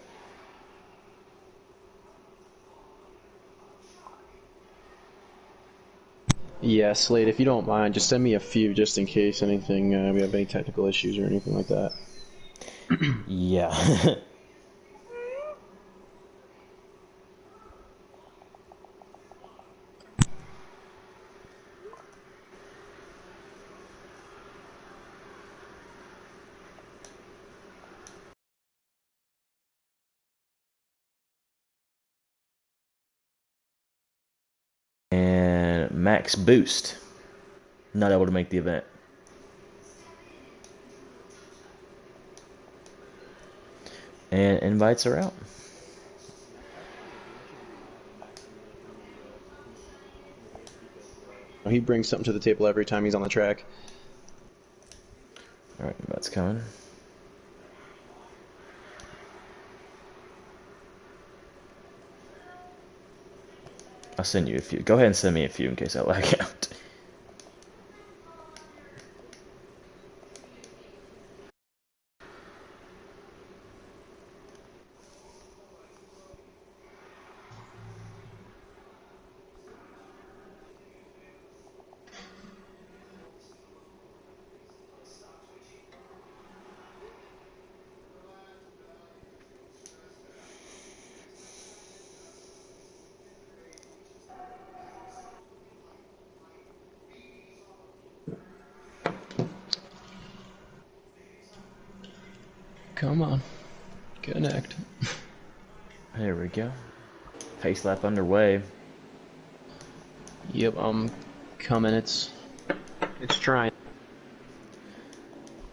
Yeah, Slade, if you don't mind, just send me a few just in case anything we have any technical issues or anything like that. Yeah. And Max Boost, not able to make the event. And invites are out. He brings something to the table every time he's on the track. Alright, that's coming. I'll send you a few. Go ahead and send me a few in case I lag out. Come on, connect. There we go. Pace lap underway. Yep, I'm coming. It's trying.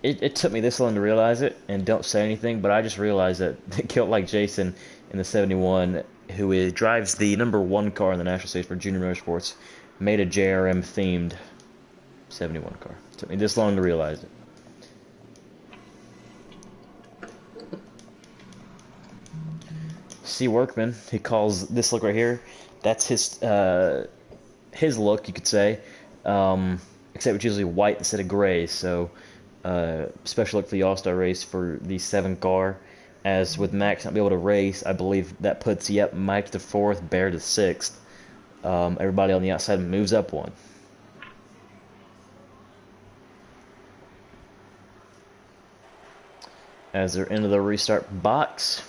It took me this long to realize it, and don't say anything, but I just realized that Kilt like Jason in the 71, drives the #1 car in the national stage for Junior Motorsports, made a JRM themed 71 car. It took me this long to realize it. C. Workman, he calls this look right here. That's his look, you could say, except it's usually white instead of gray. So special look for the All-Star race for the 7 car. As with Max not be able to race, I believe that puts Mike to 4th, Bear to 6th. Everybody on the outside moves up one. As they're into the restart box.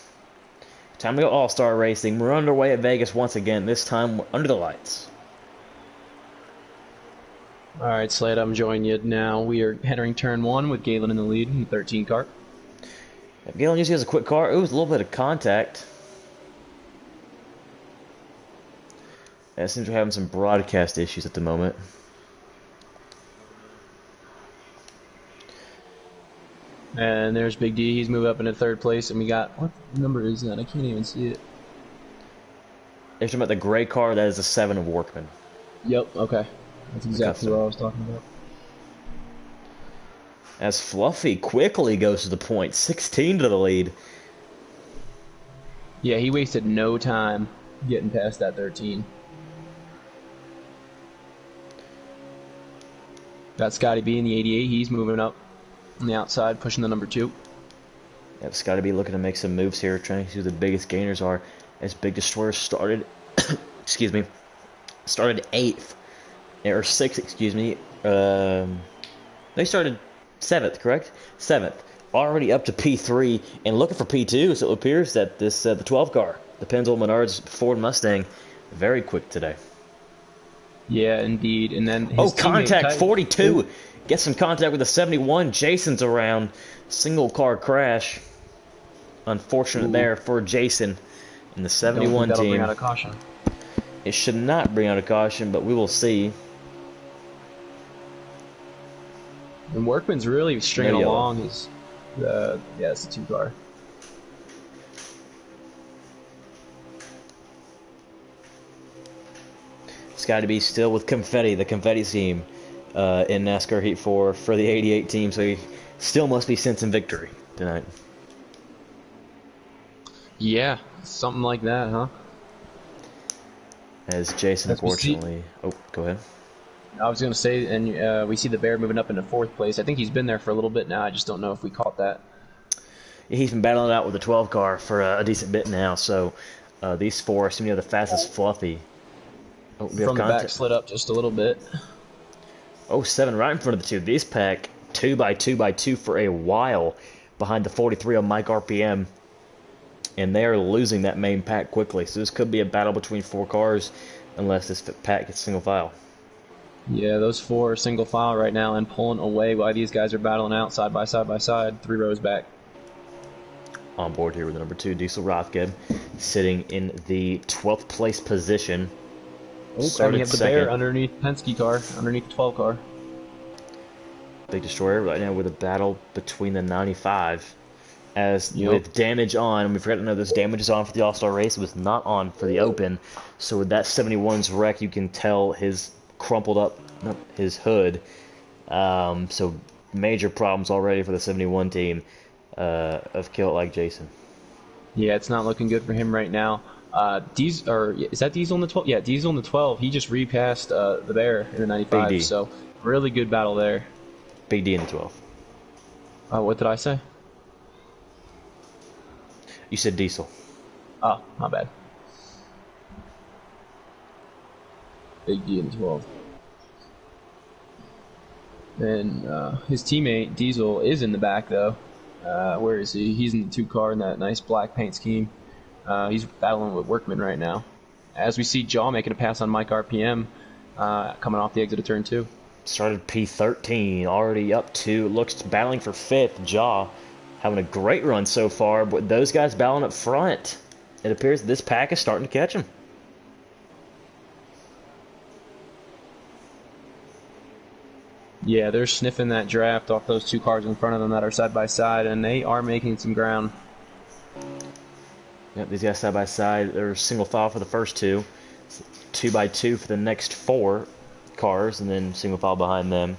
Time to go All-Star Racing. We're underway at Vegas once again, this time under the lights. All right, Slade, I'm joining you now. We are entering turn 1 with Galen in the lead in the 13 car. Galen usually has a quick car. It was a little bit of contact. It seems we're having some broadcast issues at the moment. And there's Big D. He's moved up into 3rd place, and we got, what number is that? I can't even see it. If you're talking about the gray car, that is the 7 of Workman. Yep, okay. That's exactly what I was talking about. As Fluffy quickly goes to the point, 16 to the lead. Yeah, he wasted no time. getting past that 13. Got Scotty B in the 88. He's moving up on the outside, pushing the number 2. Yep, Scotty B looking to make some moves here, trying to see who the biggest gainers are. As Big Destroyer started, excuse me, started 8th, or 6th, excuse me. They started 7th, correct? 7th. Already up to P3 and looking for P2, so it appears that this the 12 car, the Pennzoil Menards Ford Mustang, very quick today. Yeah, indeed. And then his contact 42. Ooh. Get some contact with the 71. Jason's around. Single car crash. Unfortunate there for Jason in the 71 that'll team. Bring out a caution. It should not bring out a caution, but we will see. And Workman's really stringing along his. Yeah, it's a 2 car. It's got to be still with Confetti, the Confetti team, in NASCAR Heat 4 for the 88 team, so he still must be sensing victory tonight. Yeah, something like that, huh? As Jason, unfortunately... Oh, go ahead. I was going to say, and we see the Bear moving up into 4th place. I think he's been there for a little bit now. I just don't know if we caught that. He's been battling it out with the 12 car for a decent bit now, so these 4 seem to have the fastest Fluffy. Oh, From the back slid up just a little bit. Oh, 7 right in front of the 2. These pack 2x2x2 for a while behind the 43 on Mike RPM. And they are losing that main pack quickly. So this could be a battle between 4 cars unless this pack gets single file. Yeah, those 4 are single file right now and pulling away while these guys are battling out side by side by side, 3 rows back. On board here with the number 2, Diesel Rothgeb, sitting in the 12th place position. And we have the Bear underneath Penske car, underneath the 12 car. Big Destroyer right now with a battle between the 95. As with damage on, and we forgot to know this damage is on for the All-Star race. It was not on for the Open. So with that 71's wreck, you can tell his crumpled up, his hood. So major problems already for the 71 team of Kill It Like Jason. Yeah, it's not looking good for him right now. Is that Diesel in the 12? Yeah, Diesel in the 12. He just repassed the Bear in the 95. So really good battle there. Big D in the 12. What did I say? You said Diesel. Oh, my bad. Big D in the 12. And his teammate, Diesel, is in the back, though. Where is he? He's in the 2 car in that nice black paint scheme. He's battling with Workman right now. As we see Jaw making a pass on Mike RPM coming off the exit of turn 2. Started P13, already up to, looks battling for 5th. Jaw having a great run so far, but those guys battling up front. It appears this pack is starting to catch him. Yeah, they're sniffing that draft off those 2 cars in front of them that are side by side, and they are making some ground. Yep, these guys side by side. They're single file for the first 2, 2x2 for the next 4 cars, and then single file behind them.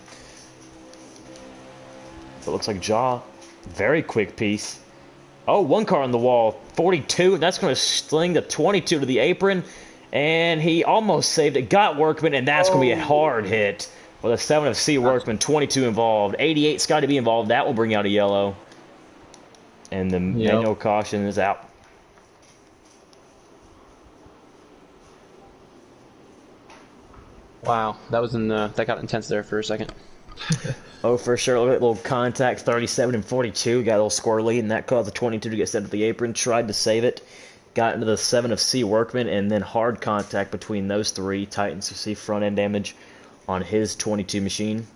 So it looks like Jaw, very quick piece. Oh, 1 car on the wall, 42. That's going to sling the 22 to the apron, and he almost saved it. Got Workman, and that's going to be a hard hit. With a 7 of C Workman, 22 involved. 88's got to be involved. That will bring out a yellow. And the manual caution is out. Wow, that was that got intense there for a second. Oh, for sure. Look at that little contact, 37 and 42. Got a little squirrely, and that caused the 22 to get sent to the apron. Tried to save it. Got into the 7 of C Workman, and then hard contact between those 3. Titans to see front end damage on his 22 machine.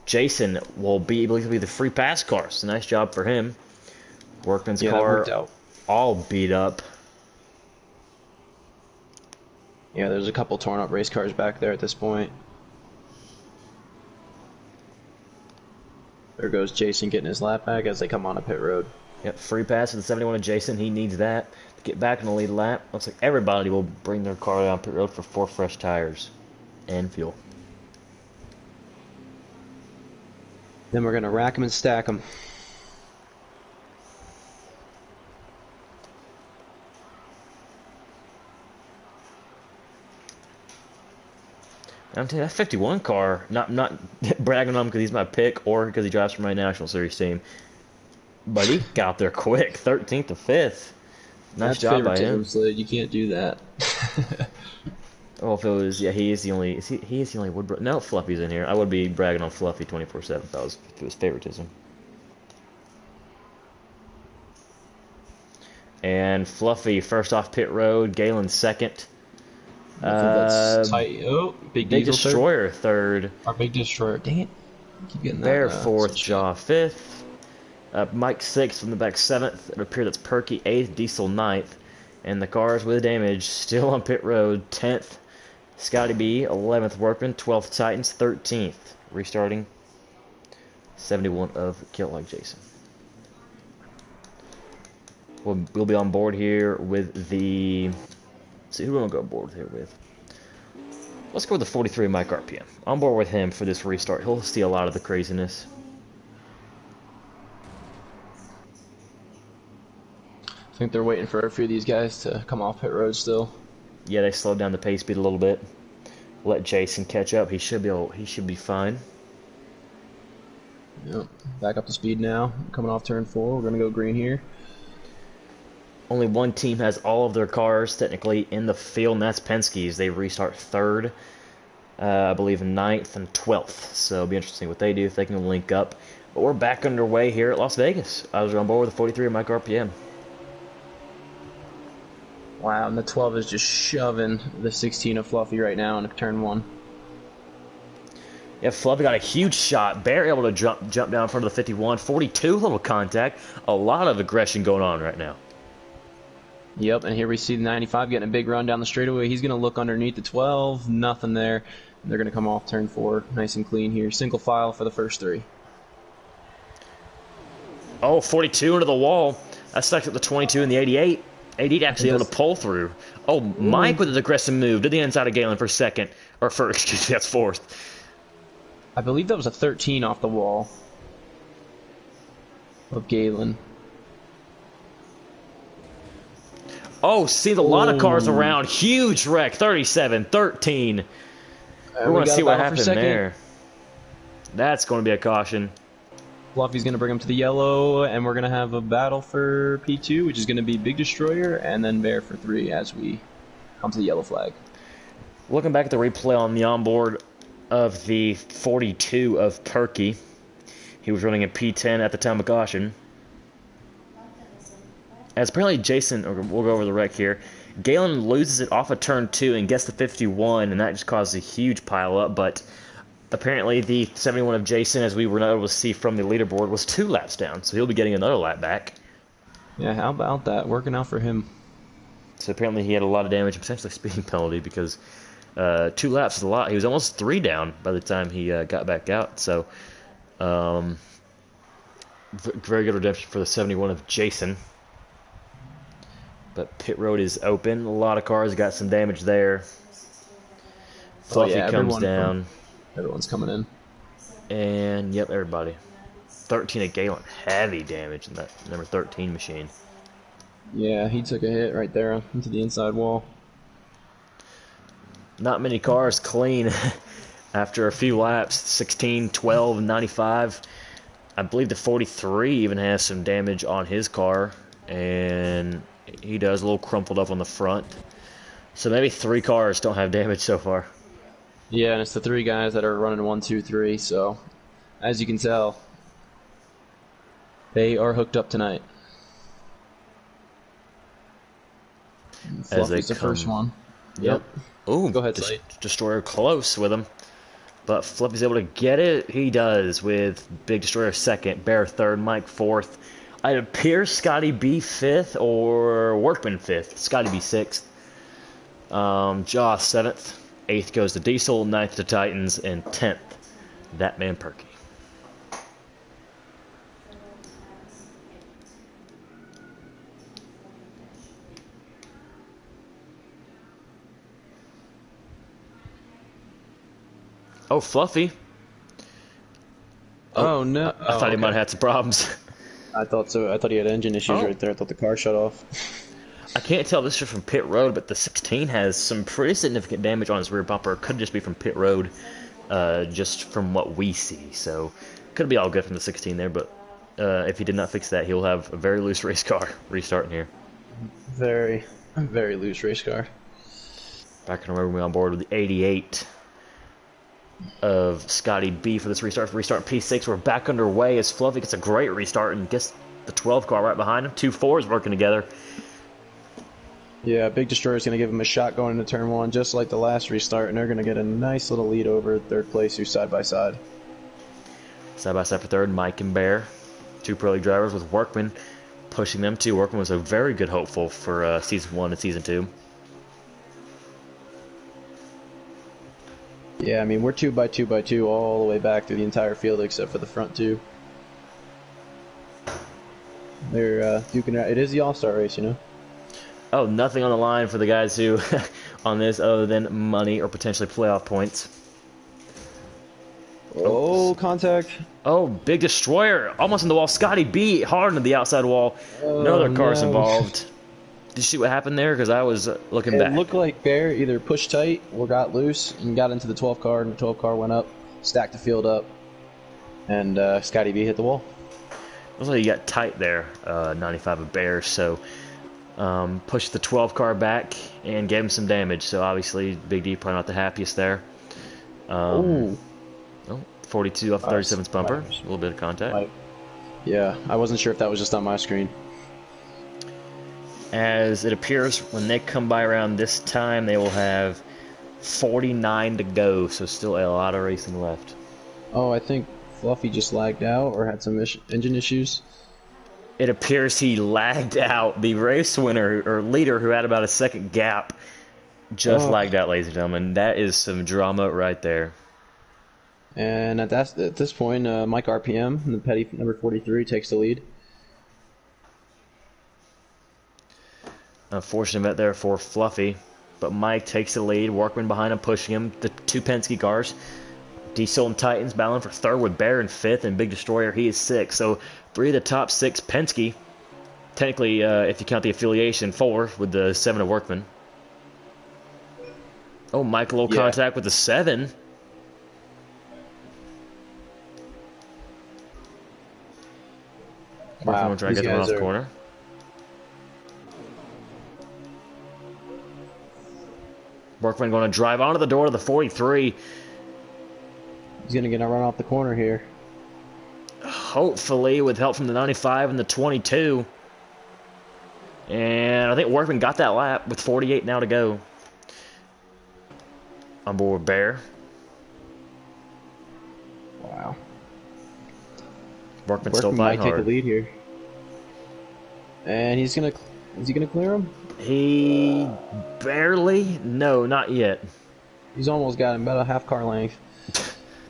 Jason will be able to be the free pass car. So nice job for him. Workman's car all beat up. Yeah, there's a couple torn up race cars back there at this point. There goes Jason getting his lap back as they come on a pit road. Yep, free pass to the 71 of Jason. He needs that to get back in the lead lap. Looks like everybody will bring their car down pit road for 4 fresh tires and fuel. Then we're going to rack them and stack them. I'm telling you, that 51 car, not bragging on him because he's my pick or because he drives for my National Series team, but he got there quick, 13th to 5th. Nice That's job by him. favoritism, Slade. You can't do that. Oh, if it was, yeah, he is the only, he is the only Woodbrook. No, Fluffy's in here. I would be bragging on Fluffy 24/7 if it was favoritism. And Fluffy first off pit road, Galen second. I think that's tight. Oh, Big Big Diesel Destroyer third. Our Big Destroyer. Dang it. Keep getting that. Bear fourth, switch. Jaw fifth. Mike sixth from the back seventh. It would appear that's Perky eighth, Diesel ninth. And the cars with damage still on pit road 10th. Scotty B 11th Workman, 12th Titans, 13th. Restarting 71 of Kill Like Jason. We'll be on board here with the. Let's see who we're gonna go board here with. Let's go with the 43 Mike RPM. On board with him for this restart. He'll see a lot of the craziness. I think they're waiting for a few of these guys to come off pit road still. Yeah, they slowed down the pace speed a little bit. Let Jason catch up. He should be fine. Yep. Back up to speed now. Coming off turn 4. We're gonna go green here. Only one team has all of their cars technically in the field, and that's Penske's. They restart third, I believe 9th and 12th. So it'll be interesting what they do if they can link up. But we're back underway here at Las Vegas. I was on board with the 43 Mike RPM. Wow, and the 12 is just shoving the 16 of Fluffy right now into turn 1. Yeah, Fluffy got a huge shot. Bear able to jump down in front of the 51. 42, little contact. A lot of aggression going on right now. Yep, and here we see the 95 getting a big run down the straightaway. He's going to look underneath the 12. Nothing there. They're going to come off turn 4 nice and clean here. Single file for the first 3. Oh, 42 into the wall. That stuck at the 22 and the 88. 88 actually able to pull through. Oh, Mike with his aggressive move. Did the inside of Galen for second. Or for, excuse me, that's fourth. I believe that was a 13 off the wall of Galen. Oh, see a lot of cars around. Huge wreck. 37, 13. We want to see what happened there. That's going to be a caution. Fluffy's going to bring him to the yellow, and we're going to have a battle for P2, which is going to be Big Destroyer, and then Bear for 3 as we come to the yellow flag. Looking back at the replay on the onboard of the 42 of Perky, he was running a P10 at the time of caution. As apparently Jason, we'll go over the wreck here, Galen loses it off of turn 2 and gets the 51, and that just causes a huge pile up, but apparently the 71 of Jason, as we were not able to see from the leaderboard, was 2 laps down, so he'll be getting another lap back. Yeah, how about that? Working out for him. So apparently he had a lot of damage and potentially a speeding penalty because 2 laps is a lot. He was almost 3 down by the time he got back out, so very good redemption for the 71 of Jason. But pit road is open. A lot of cars got some damage there. Fluffy comes down. Everyone's coming in. And, yep, everybody. 13 of Galen. Heavy damage in that number 13 machine. Yeah, he took a hit right there into the inside wall. Not many cars clean after a few laps. 16, 12, 95. I believe the 43 even has some damage on his car. And he does a little crumpled up on the front. So maybe 3 cars don't have damage so far. Yeah, and it's the 3 guys that are running 1, 2, 3. So, as you can tell, they are hooked up tonight. Fluffy's the first one. Yep. Ooh, go ahead, Slade. Destroyer close with him. But Fluffy's able to get it. He does with Big Destroyer second, Bear third, Mike fourth. It appears Scotty B 5th or Workman 5th. Scotty B 6th. Jaw 7th. 8th goes to Diesel. 9th to Titans. And 10th, that man Perky. Oh, Fluffy. Oh no. I thought he might have had some problems. I thought so. I thought he had engine issues right there. I thought the car shut off. I can't tell this is from pit road, but the 16 has some pretty significant damage on his rear bumper. It could just be from pit road, just from what we see. So could be all good from the 16 there, but if he did not fix that, he'll have a very loose race car restarting here. Very, very loose race car. Back in we're on board with the 88 of Scotty B for this restart. For restart P6, we're back underway as Fluffy gets a great restart and gets the 12 car right behind him. 2 4s working together. Yeah, Big Destroyer's going to give him a shot going into turn 1, just like the last restart, and they're going to get a nice little lead over third place, who's side by side. Side by side for third, Mike and Bear. 2 Pro League drivers with Workman pushing them too. Workman was a very good hopeful for Season 1 and Season 2. Yeah, I mean, we're 2 by 2 by 2 all the way back through the entire field except for the front 2. They're duking it out. It is the All-Star race, you know? Oh, nothing on the line for the guys who on this other than money or potentially playoff points. Oh, contact. Oh, Big Destroyer almost in the wall. Scotty B hard into the outside wall. No other cars involved. Did you see what happened there? Because I was looking back. It looked like Bear either pushed tight or got loose and got into the 12 car, and the 12 car went up, stacked the field up, and Scotty B hit the wall. Looks like you got tight there, 95 of Bear, so pushed the 12 car back and gave him some damage. So obviously, Big D probably not the happiest there. Oh, 42 off 37's bumper. A little bit of contact. Yeah, I wasn't sure if that was just on my screen. As it appears, when they come by around this time, they will have 49 to go, so still a lot of racing left. Oh, I think Fluffy just lagged out or had some engine issues. It appears he lagged out. The race winner, or leader, who had about a second gap, just lagged out, ladies and gentlemen. That is some drama right there. And at this point, Mike RPM, the petty number 43, takes the lead. Unfortunate event there for Fluffy, but Mike takes the lead. Workman behind him, pushing him. The 2 Penske cars. Diesel and Titans battling for third with Bear in 5th, and Big Destroyer, he is 6th. So 3 of the top 6 Penske. Technically, if you count the affiliation, 4 with the 7 of Workman. Oh, Mike, low contact with the 7. Wow, Workman trying to get the run off the corner. Workman going to drive onto the door to the 43. He's going to get a run off the corner here. Hopefully, with help from the 95 and the 22. And I think Workman got that lap with 48 now to go. On board Bear. Wow. Workman still fighting hard. Might take the lead here. And is he gonna clear him? He barely. No, not yet. He's almost got him, about a half car length.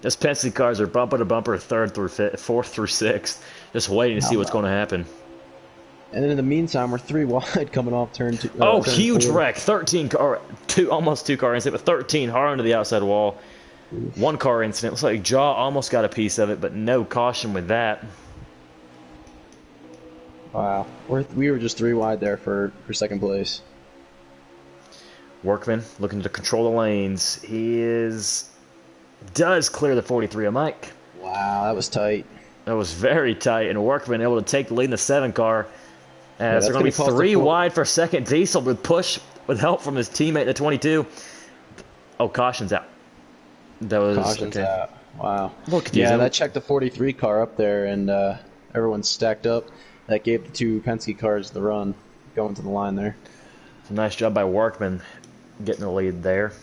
Those Penske cars are bumper to bumper, 3rd through 5th, 4th through 6th, just waiting to see what's going to happen. And then in the meantime, we're 3 wide coming off turn 2. Oh, huge wreck! 13 car, almost 2 car incident, but 13 hard into the outside wall. 1 car incident. Looks like Jaw almost got a piece of it, but no caution with that. Wow, we were just 3 wide there for second place. Workman looking to control the lanes. He does clear the 43 of Mike. Wow, that was tight. That was very tight, and Workman able to take the lead in the 7 car. As they're going to be 3 wide for second. Diesel with push with help from his teammate in the 22. Oh, caution's out. That was caution's out. Wow. Yeah, that checked the 43 car up there, and everyone's stacked up. That gave the 2 Penske cars the run going to the line there. It's a nice job by Workman getting the lead there.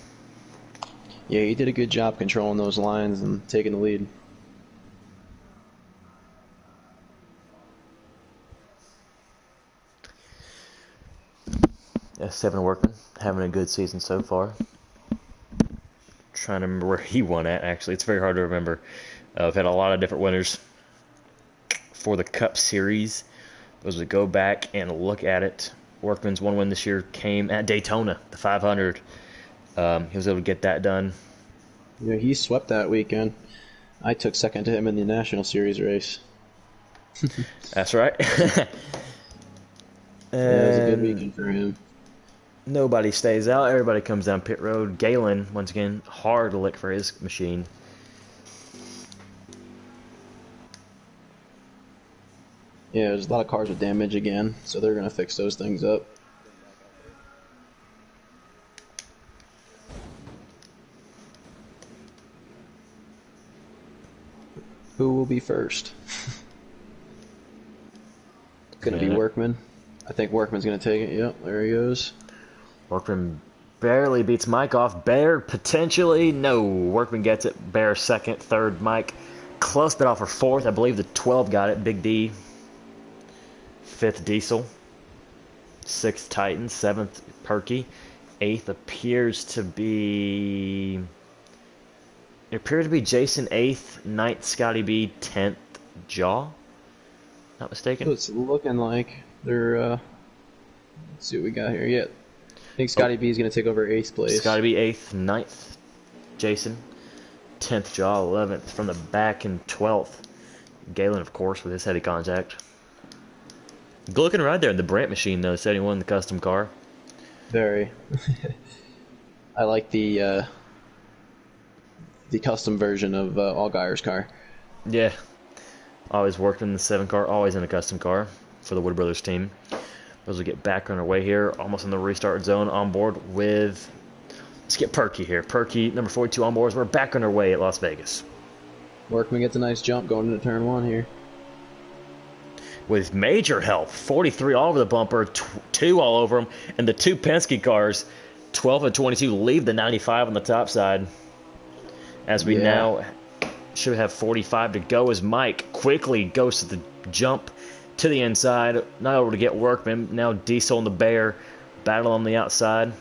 Yeah, he did a good job controlling those lines and taking the lead. Yeah, 7 Workman having a good season so far. Trying to remember where he won at, actually. It's very hard to remember. We've had a lot of different winners for the Cup Series. Those that go back and look at it. Workman's 1 win this year came at Daytona, the 500. He was able to get that done. Yeah, he swept that weekend. I took second to him in the National Series race. That's right. Yeah, it was a good And weekend for him. nobody stays out. Everybody comes down pit road. Galen, once again, hard to lick for his machine. Yeah, there's a lot of cars with damage again, so they're gonna fix those things up. Who will be first? It's gonna be Workman. I think Workman's gonna take it. Yep, there he goes. Workman barely beats Mike off. Bear potentially. No, Workman gets it. Bear second, third, Mike. Close bit off for fourth. I believe the 12 got it. Big D. Fifth, Diesel. Sixth, Titan. Seventh, Perky. Eighth appears to be... It appears to be Jason eighth. Ninth, Scotty B. 10th, Jaw. Not mistaken. It's looking like they're, let's see what we got here. Yeah, I think Scotty B is going to take over 8th place. Scotty B 8th, 9th, Jason, 10th, Jaw, 11th from the back, and 12th, Galen, of course, with his heavy contact. Good looking ride there in the Brant machine, though, 71, the custom car. Very. I like the custom version of Allgaier's car. Yeah. Always worked in the 7 car, always in a custom car for the Wood Brothers team. As we get back on our way here, almost in the restart zone, on board with... Let's get Perky here. Perky, number 42 on board. We're back on our way at Las Vegas. Workman gets a nice jump going into turn 1 here. With major help, 43 all over the bumper, 2 all over him, and the 2 Penske cars, 12 and 22, leave the 95 on the top side. As we now should have 45 to go as Mike quickly goes to the jump to the inside, not able to get Workman. Now Diesel and the Bear battle on the outside.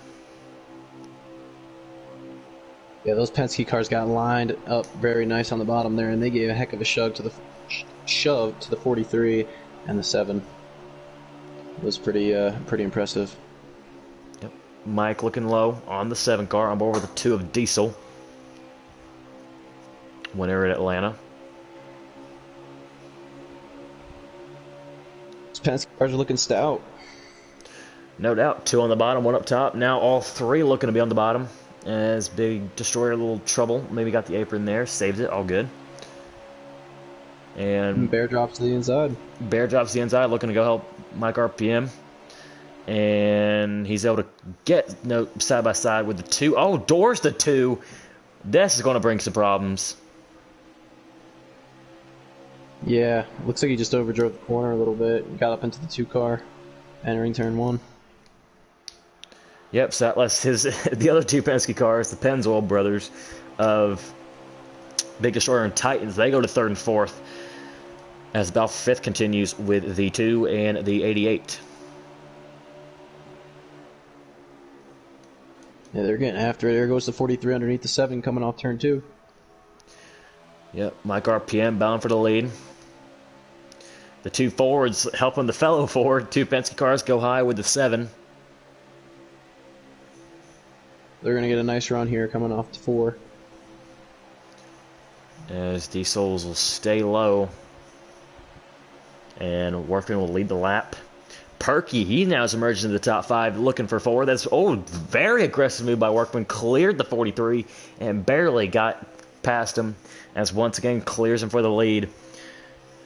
Yeah, those Penske cars got lined up very nice on the bottom there, and they gave a heck of a shove to the 43 and the 7. It was pretty impressive. Yep. Mike looking low on the 7 car, on board with the 2 of Diesel. Winner at Atlanta. These Penske cars are looking stout. No doubt. 2 on the bottom, 1 up top. Now all 3 looking to be on the bottom. As Big Destroyer, a little trouble. Maybe got the apron there. Saves it. All good. And Bear drops to the inside. Bear drops the inside, looking to go help Mike RPM. And he's able to get side by side with the 2. Oh, doors the 2. This is going to bring some problems. Yeah, looks like he just overdrove the corner a little bit. Got up into the 2 car, entering turn 1. Yep, so that lets the other 2 Penske cars, the Pennzoil brothers of Big Destroyer and Titans, they go to 3rd and 4th. As about 5th continues with the 2 and the 88. Yeah, they're getting after it. There goes the 43 underneath the 7 coming off turn 2. Yep, Mike RPM bound for the lead. The 2 forwards helping the fellow forward. 2 Penske cars go high with the 7. They're going to get a nice run here coming off to 4. As Diesels will stay low. And Workman will lead the lap. Perky, he now is emerging into the top 5, looking for 4. That's, very aggressive move by Workman. Cleared the 43 and barely got past him. As once again clears him for the lead.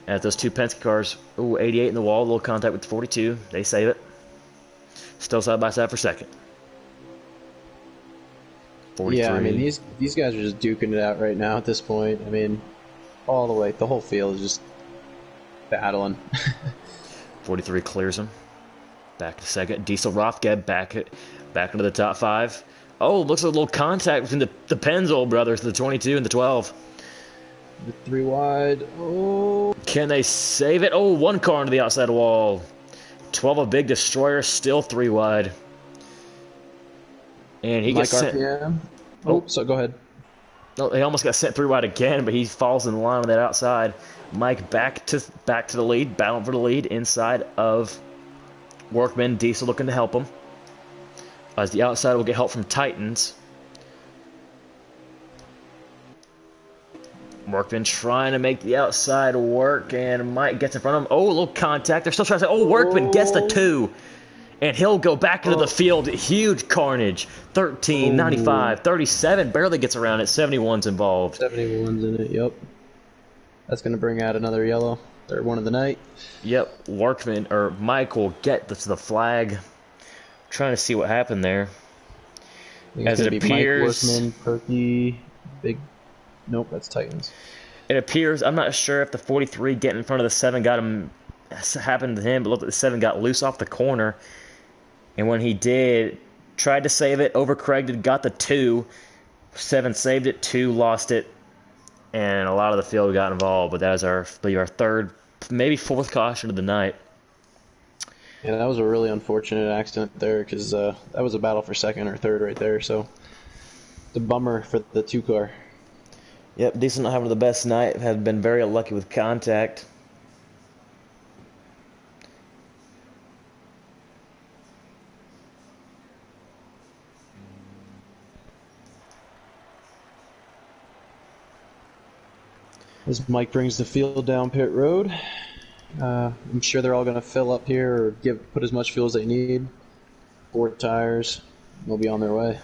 As those 2 Penske cars, 88 in the wall, a little contact with the 42. They save it. Still side by side for 2nd. 43. Yeah, I mean, these guys are just duking it out right now at this point. I mean, all the way, the whole field is just battling. 43 clears him. Back to 2nd. Diesel Rothgeb back into the top 5. Oh, looks like a little contact between the Pennzoil brothers, the 22 and the 12. The 3 wide. Oh. Can they save it? Oh, 1 car into the outside wall. 12 a Big Destroyer, still 3 wide. And he gets sent. RPM. Oh, so go ahead. Oh, he almost got sent 3 wide again, but he falls in line on that outside. Mike back to the lead, battling for the lead inside of Workman. Diesel looking to help him. As the outside will get help from Titans. Workman trying to make the outside work, and Mike gets in front of him. Oh, a little contact. They're still trying to say, Workman gets the 2. and he'll go back into the field. Huge carnage. 13, 95, 37, barely gets around it. 71's involved. 71's in it, yep. That's going to bring out another yellow. Third one of the night. Yep, Workman, or Mike will get to the flag. Trying to see what happened there. As it appears, Mike Workman, Perky, Big. Nope, that's Titans. It appears, I'm not sure if the 43 getting in front of the 7 happened to him, but looked like the 7 got loose off the corner. And when he did, tried to save it, overcorrected, got the 2. 7 saved it, 2 lost it, and a lot of the field got involved. But that was our third, maybe fourth caution of the night. Yeah, that was a really unfortunate accident there because that was a battle for second or third right there. So, the bummer for the 2 car. Yep, decent not having the best night. Have been very unlucky with contact. As Mike brings the field down pit road. I'm sure they're all going to fill up here or put as much fuel as they need. 4 tires. They'll be on their way.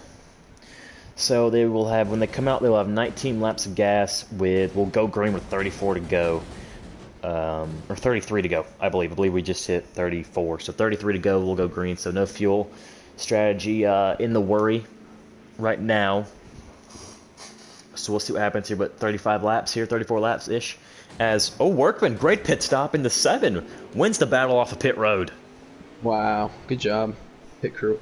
So they will have, when they come out, they will have 19 laps of gas we'll go green with 34 to go. Or 33 to go, I believe. I believe we just hit 34. So 33 to go, we'll go green. So no fuel strategy in the worry right now. So we'll see what happens here, but 35 laps here, 34 laps-ish. Workman, great pit stop in the 7. Wins the battle off of pit road. Wow, good job, pit crew.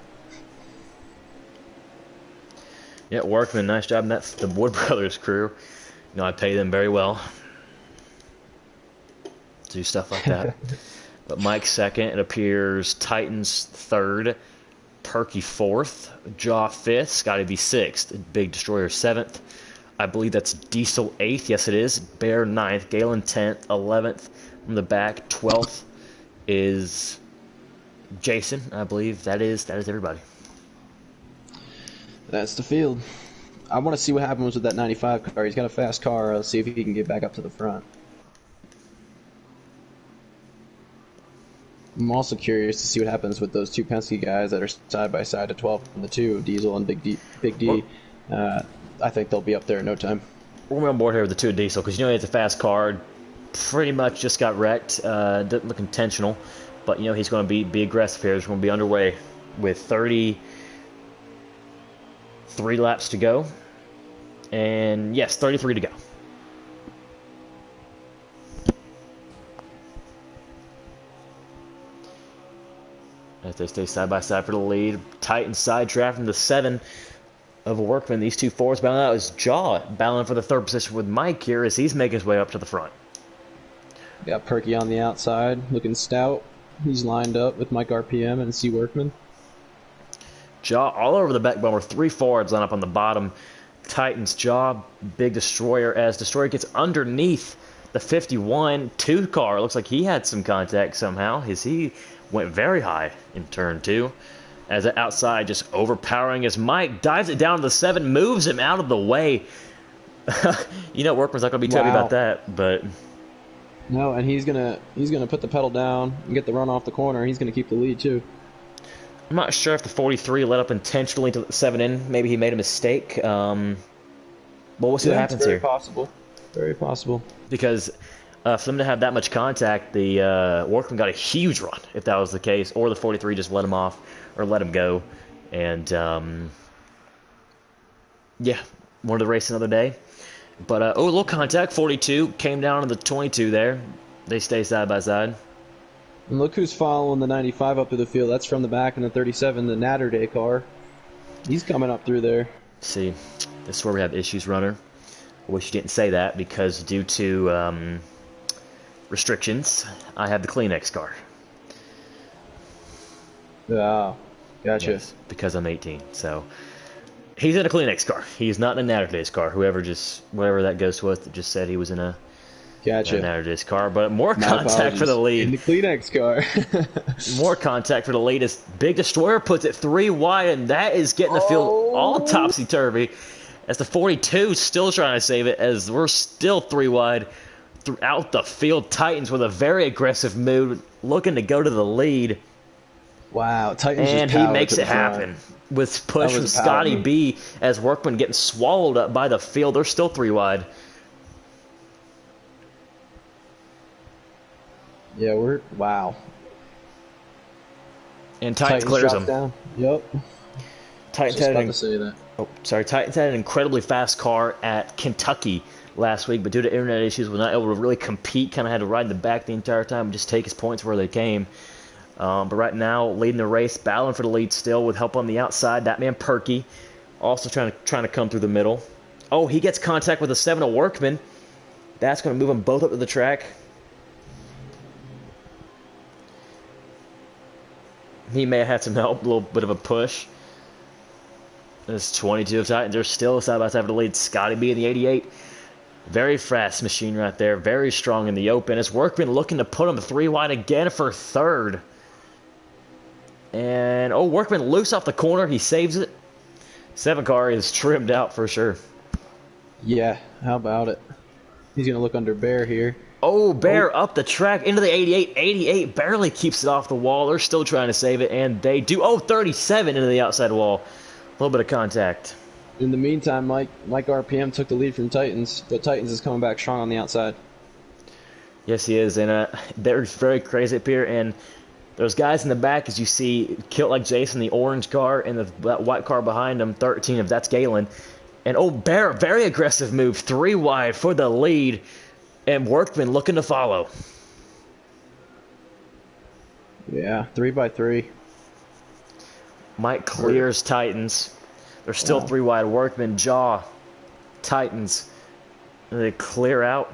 Yeah, Workman, nice job. And that's the Wood Brothers crew. You know, I pay them very well to do stuff like that. But Mike second. It appears Titans third. Perky fourth. Jaw fifth. Scotty B sixth. Big Destroyer seventh. I believe that's Diesel 8th. Yes, it is. Bear 9th. Galen 10th. 11th from the back. 12th is Jason. I believe that is everybody. That's the field. I want to see what happens with that 95 car. He's got a fast car. Let's see if he can get back up to the front. I'm also curious to see what happens with those 2 Penske guys that are side by side at 12 and the 2, Diesel and Big D. I think they'll be up there in no time. We're on board here with the 2 Diesel because you know it's a fast car. Pretty much just got wrecked. Didn't look intentional, but you know he's going to be aggressive here. He's going to be underway with 33 laps to go, and yes, 33 to go. As they stay side by side for the lead, Titans side drafting the 7. Of a Workman, these 2 forwards battling out is Jaw battling for the 3rd position with Mike here as he's making his way up to the front. Got Perky on the outside, looking stout. He's lined up with Mike RPM and C Workman. Jaw all over the back bumper. 3 forwards line up on the bottom. Titans, Jaw, Big Destroyer as Destroyer gets underneath the 51 2 car. Looks like he had some contact somehow as he went very high in turn 2. As the outside just overpowering as Mike dives it down to the 7, moves him out of the way. You know, Workman's not going to be happy about that, but no, and he's gonna put the pedal down and get the run off the corner. He's gonna keep the lead too. I'm not sure if the 43 let up intentionally to let the 7 in. Maybe he made a mistake. But we'll see what happens here. Very possible. Very possible. Because for them to have that much contact, the Workman got a huge run if that was the case, or the 43 just let him off or let him go. And yeah, wanted to race another day. But a little contact. 42 came down to the 22 there. They stay side by side. And look who's following the 95 up to the field. That's from the back in the 37, the Natterday car. He's coming up through there. See, this is where we have issues, runner. I wish you didn't say that because due to restrictions, I have the Kleenex car. Wow, gotcha. Yes, because I'm 18, so he's in a Kleenex car. He's not in a Natterday's car. Whatever that goes with, just said he was in a Natterday's car. But more contact for the lead. In the Kleenex car. More contact for the lead as Big Destroyer puts it 3 wide, and that is getting the field all topsy-turvy. As the 42 still trying to save it, as we're still 3 wide throughout the field. Titans with a very aggressive mood, looking to go to the lead. Wow, Titans just And he powered to makes the it front. happen with That push was from a power Scotty move. B as Workman getting swallowed up by the field. They're still 3 wide. Yeah, wow. And Titans clears dropped them. down. Yep. Titans Just had about to say that. Titans had an incredibly fast car at Kentucky last week, but due to internet issues, was not able to really compete. Kind of had to ride in the back the entire time and just take his points where they came. But right now, leading the race, battling for the lead still with help on the outside. That man Perky, also trying to come through the middle. Oh, he gets contact with a 7 of Workman. That's going to move them both up to the track. He may have had some help, a little bit of a push. There's 22 of Titans. They're still side by side for the lead. Scotty B in the 88. Very fast machine right there. Very strong in the open. It's Workman looking to put him 3 wide again for third. And, oh, Workman loose off the corner. He saves it. 7 car is trimmed out for sure. Yeah, how about it? He's going to look under Bear here. Oh, Bear up the track into the 88. 88 barely keeps it off the wall. They're still trying to save it, and they do. Oh, 37 into the outside wall. A little bit of contact. In the meantime, Mike RPM took the lead from Titans, but Titans is coming back strong on the outside. Yes, he is, and they're very crazy up here, and those guys in the back, as you see, Kilt like Jason, the orange car, and the white car behind him, 13 of that's Galen. And, oh, Bear, very aggressive move, 3 wide for the lead. And Workman looking to follow. Yeah, 3 by 3. Mike clears Titans. They're still 3 wide. Workman, Jaw, Titans. And they clear out.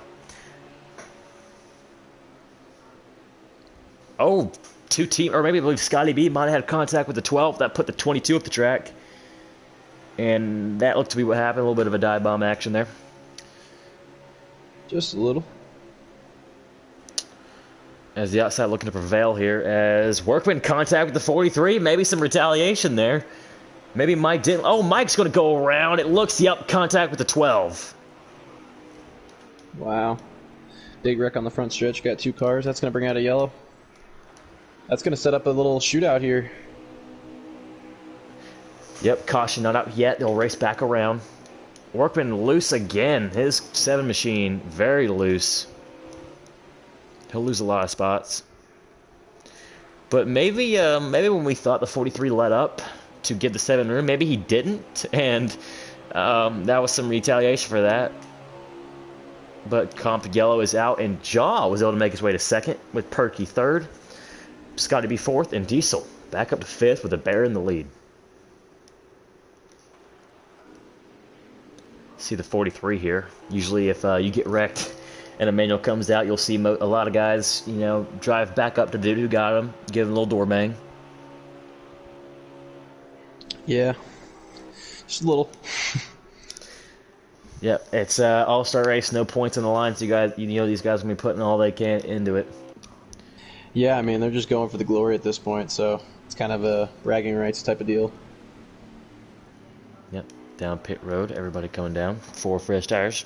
Oh, 2 team, or maybe I believe Scotty B might have had contact with the 12. That put the 22 up the track. And that looked to be what happened. A little bit of a dive bomb action there. Just a little. As the outside looking to prevail here, as Workman contact with the 43, maybe some retaliation there. Maybe Mike didn't. Oh, Mike's going to go around. It looks, yep, contact with the 12. Wow. Big wreck on the front stretch. Got 2 cars. That's going to bring out a yellow. That's going to set up a little shootout here. Yep, caution not out yet. They'll race back around. Workman loose again. His 7 machine, very loose. He'll lose a lot of spots. But maybe when we thought the 43 let up to give the 7 room, maybe he didn't. And that was some retaliation for that. But Comp Yellow is out, and Jaw was able to make his way to 2nd with Perky 3rd. Scotty B 4th, and Diesel back up to 5th with a Bear in the lead. See the 43 here. Usually if you get wrecked and a manual comes out, you'll see a lot of guys, you know, drive back up to the dude who got him, give him a little door bang. Yeah. Just a little. Yep, it's all-star race, no points on the line, so you know these guys will be putting all they can into it. Yeah, I mean, they're just going for the glory at this point, so it's kind of a bragging rights type of deal. Yep, down pit road, everybody coming down, 4 fresh tires.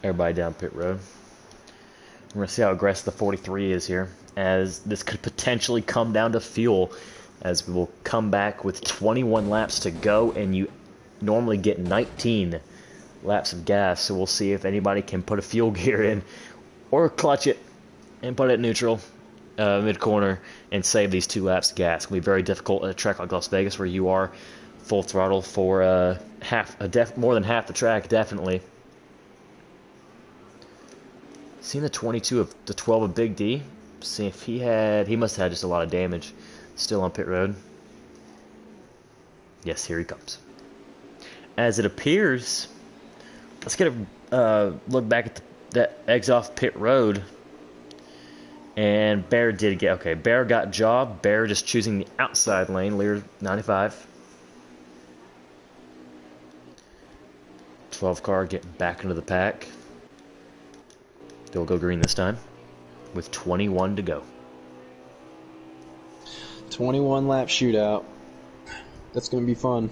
Everybody down pit road. We're going to see how aggressive the 43 is here, as this could potentially come down to fuel, as we will come back with 21 laps to go, and you normally get 19 laps of gas, so we'll see if anybody can put a fuel gear in, or clutch it, and put it neutral, mid-corner, and save these 2 laps of gas. It'll be very difficult at a track like Las Vegas, where you are full throttle for more than half the track, definitely. Seeing the 22 of the 12 of Big D. See if he must have had just a lot of damage. Still on pit road. Yes, here he comes. As it appears, let's get a look back at that exit off pit road. And Bear did get, okay, Bear got job. Bear just choosing the outside lane. Lear 95. 12 car getting back into the pack. They'll go green this time with 21 to go. 21 lap shootout. That's going to be fun.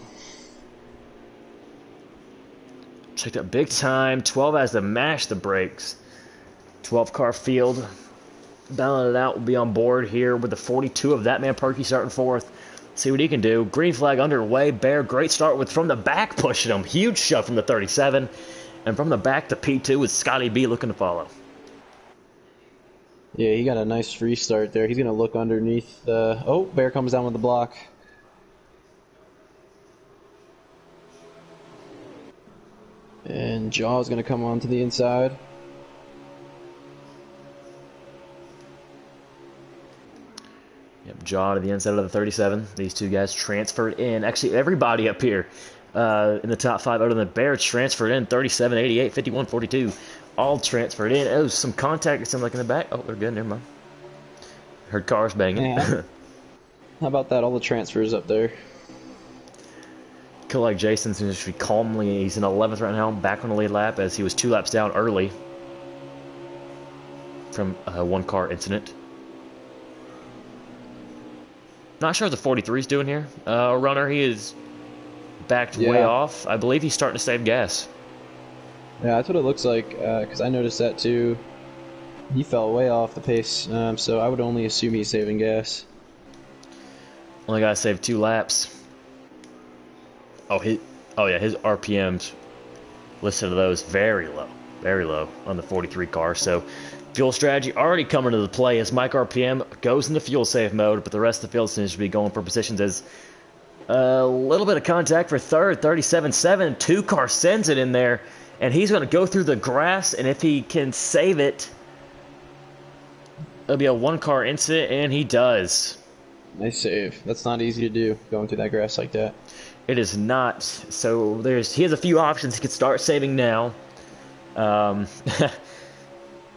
Checked up big time. 12 has to mash the brakes. 12 car field. Battling it out will be on board here with the 42 of that man Perky starting fourth. See what he can do. Green flag underway. Bear, great start with from the back pushing him. Huge shove from the 37. And from the back to P2 with Scotty B looking to follow. Yeah, he got a nice restart there. He's going to look underneath. Oh, Bear comes down with the block. And Jaw's going to come on to the inside. Yep, Jaw to the inside of the 37. These two guys transferred in. Actually, everybody up here in the top five other than Bear transferred in. 37, 88, 51, 42. All transferred in. Oh, some contact. Something like in the back. Oh, they're good. Never mind. Heard cars banging. Yeah. How about that? All the transfers up there. Like Jason seems to be calmly. He's in 11th right now, back on the lead lap as he was 2 laps down early from a one-car incident. Not sure what the 43 is doing here. Runner, he is backed way off. I believe he's starting to save gas. Yeah, that's what it looks like, because I noticed that too. He fell way off the pace, so I would only assume he's saving gas. Only got to save 2 laps. Oh yeah, his RPMs listed to those very low on the 43 car. So fuel strategy already coming into the play as Mike RPM goes into fuel save mode, but the rest of the field seems to be going for positions as a little bit of contact for third, 37.7. 2 car sends it in there, and he's going to go through the grass, and if he can save it, it'll be a 1 car incident, and he does. Nice save. That's not easy to do, going through that grass like that. It is not. So he has a few options. He could start saving now,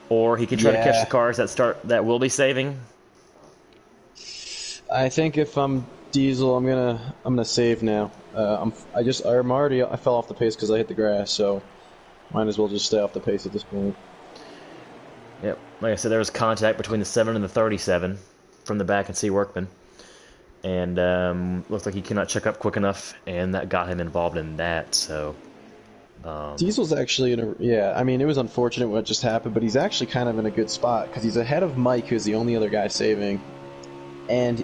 or he could try to catch the cars that will be saving. I think if I'm Diesel, I'm gonna save now. I fell off the pace because I hit the grass, so might as well just stay off the pace at this point. Yep. Like I said, there was contact between the 7 and the 37 from the back and C Workman. And looks like he cannot check up quick enough, and that got him involved in that. So Diesel's actually I mean, it was unfortunate what just happened, but he's actually kind of in a good spot because he's ahead of Mike, who's the only other guy saving, and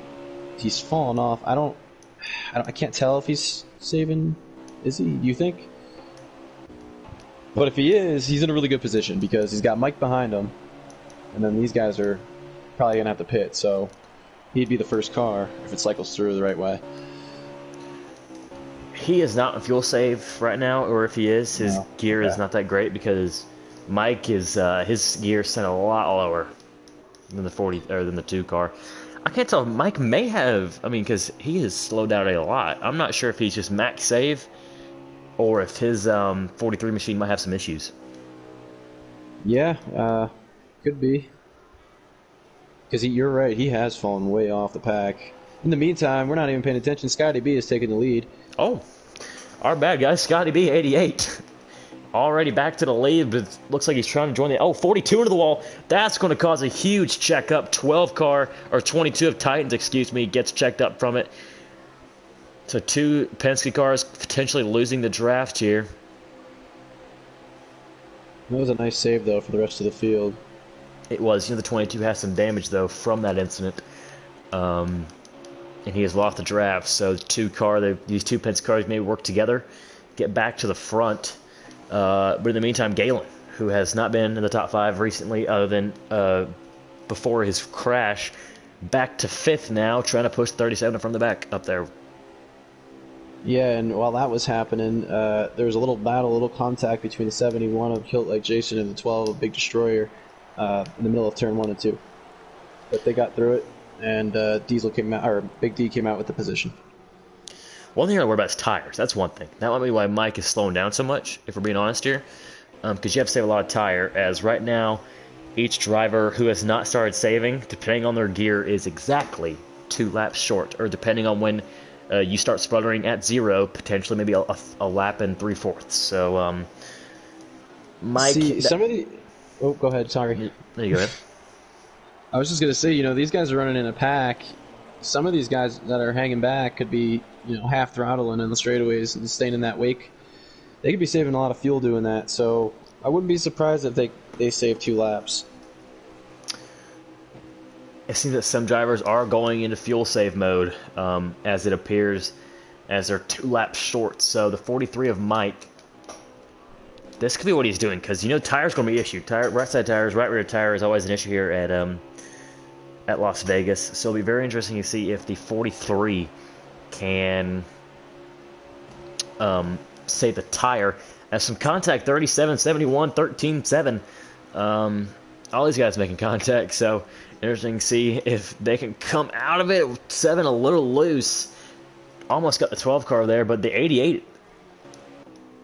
he's fallen off. I can't tell if he's saving. Is he? Do you think? But if he is, he's in a really good position because he's got Mike behind him, and then these guys are probably gonna have to pit. So he'd be the first car if it cycles through the right way. He is not in fuel save right now, or if he is, his gear is not that great because Mike is his gear sent a lot lower than the 2 car. I can't tell. Mike may have. I mean, because he has slowed down a lot. I'm not sure if he's just max save, or if his 43 machine might have some issues. Yeah, could be. Because you're right, he has fallen way off the pack. In the meantime, we're not even paying attention. Scotty B is taking the lead. Oh, our bad guy, Scotty B, 88. Already back to the lead, but looks like he's trying to join the... 42 into the wall. That's going to cause a huge checkup. 22 of Titans, gets checked up from it. So 2 Penske cars potentially losing the draft here. That was a nice save, though, for the rest of the field. It was. The 22 has some damage, though, from that incident. And he has lost the draft. So these 2 Penske cars may work together, get back to the front. But in the meantime, Galen, who has not been in the top 5 recently, other than before his crash, back to 5th now, trying to push 37 from the back up there. Yeah, and while that was happening, there was a little battle, a little contact between the 71 of Kilt Like Jason and the 12 of Big Destroyer in the middle of turn 1 and 2. But they got through it, and Big D came out with the position. One thing I worry about is tires. That's one thing. That might be why Mike is slowing down so much, if we're being honest here. Because you have to save a lot of tire, as right now, each driver who has not started saving, depending on their gear, is exactly 2 laps short. Or depending on when you start sputtering at 0, potentially maybe a lap and 3/4. So, Mike... See, some of the... Oh, go ahead, sorry. There you go. I was just going to say, these guys are running in a pack, some of these guys that are hanging back could be, half throttling in the straightaways and staying in that wake. They could be saving a lot of fuel doing that, so I wouldn't be surprised if they save 2 laps. It seems that some drivers are going into fuel save mode, as it appears, as they're 2 laps short. So the 43 of Mike, this could be what he's doing, because tires going to be issued. Right side tires, right rear tire is always an issue here at Las Vegas. So it'll be very interesting to see if the 43 can save the tire. As some contact, 37, 71, 13, 7. All these guys making contact, so interesting to see if they can come out of it. 7 a little loose. Almost got the 12 car there, but the 88,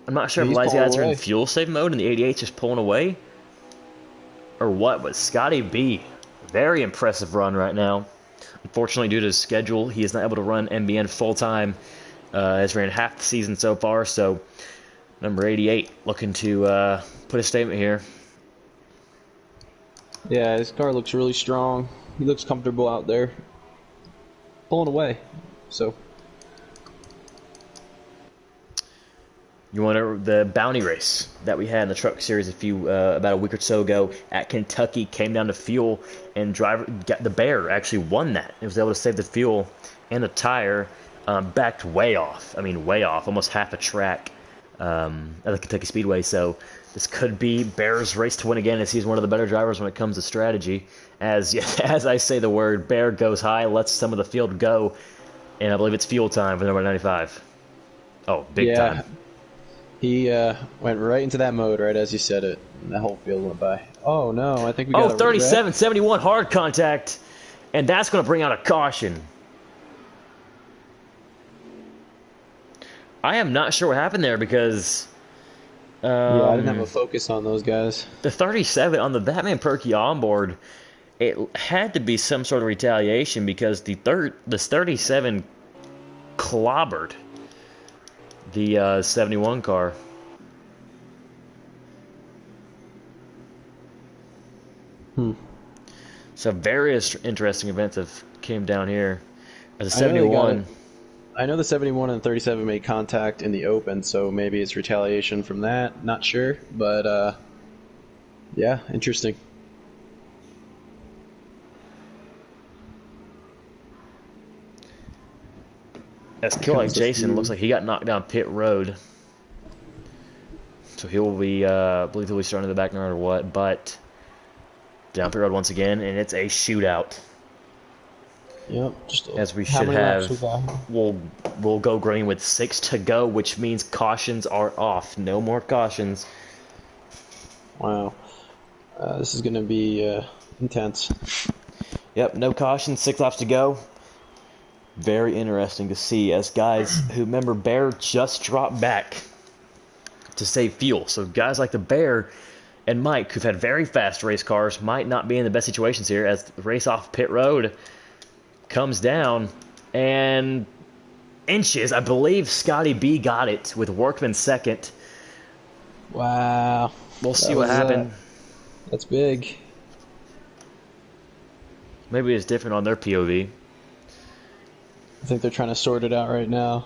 I'm not sure if a lot of these guys are in fuel save mode and the 88's just pulling away or what, but Scotty B, very impressive run right now. Unfortunately, due to his schedule, he is not able to run MBN full-time. Has ran half the season so far, so number 88 looking to put a statement here. Yeah, his car looks really strong. He looks comfortable out there, pulling away. So you want the bounty race that we had in the Truck Series about a week or so ago at Kentucky came down to fuel, and the Bear actually won that. He was able to save the fuel and the tire, backed way off. I mean, way off, almost half a track at the Kentucky Speedway. So this could be Bear's race to win again, as he's one of the better drivers when it comes to strategy. As I say the word, Bear goes high, lets some of the field go, and I believe it's fuel time for number 95. Oh, big time. He went right into that mode right as you said it, and the whole field went by. Oh no, I think we got 37, 71 hard contact, and that's going to bring out a caution. I am not sure what happened there because I didn't have a focus on those guys. The 37 on the Batman Perky onboard, it had to be some sort of retaliation because this 37 clobbered the 71 car. So various interesting events have came down here. As a 71, I know the 71 and 37 made contact in the open, so maybe it's retaliation from that. Not sure, but yeah, interesting. As Kill Like Jason looks like he got knocked down pit road, so he will be, I believe he'll be starting in the back no matter what. But down pit road once again, and it's a shootout. Yep. As we should have, we'll go green with 6 to go, which means cautions are off. No more cautions. Wow. This is going to be intense. Yep, no cautions, 6 laps to go. Very interesting to see, as guys who remember Bear just dropped back to save fuel. So guys like the Bear and Mike, who've had very fast race cars, might not be in the best situations here, as the race off pit road comes down, and inches, I believe Scotty B got it with Workman second. Wow. We'll see what happened. That's big. Maybe it's different on their POV. I think they're trying to sort it out right now.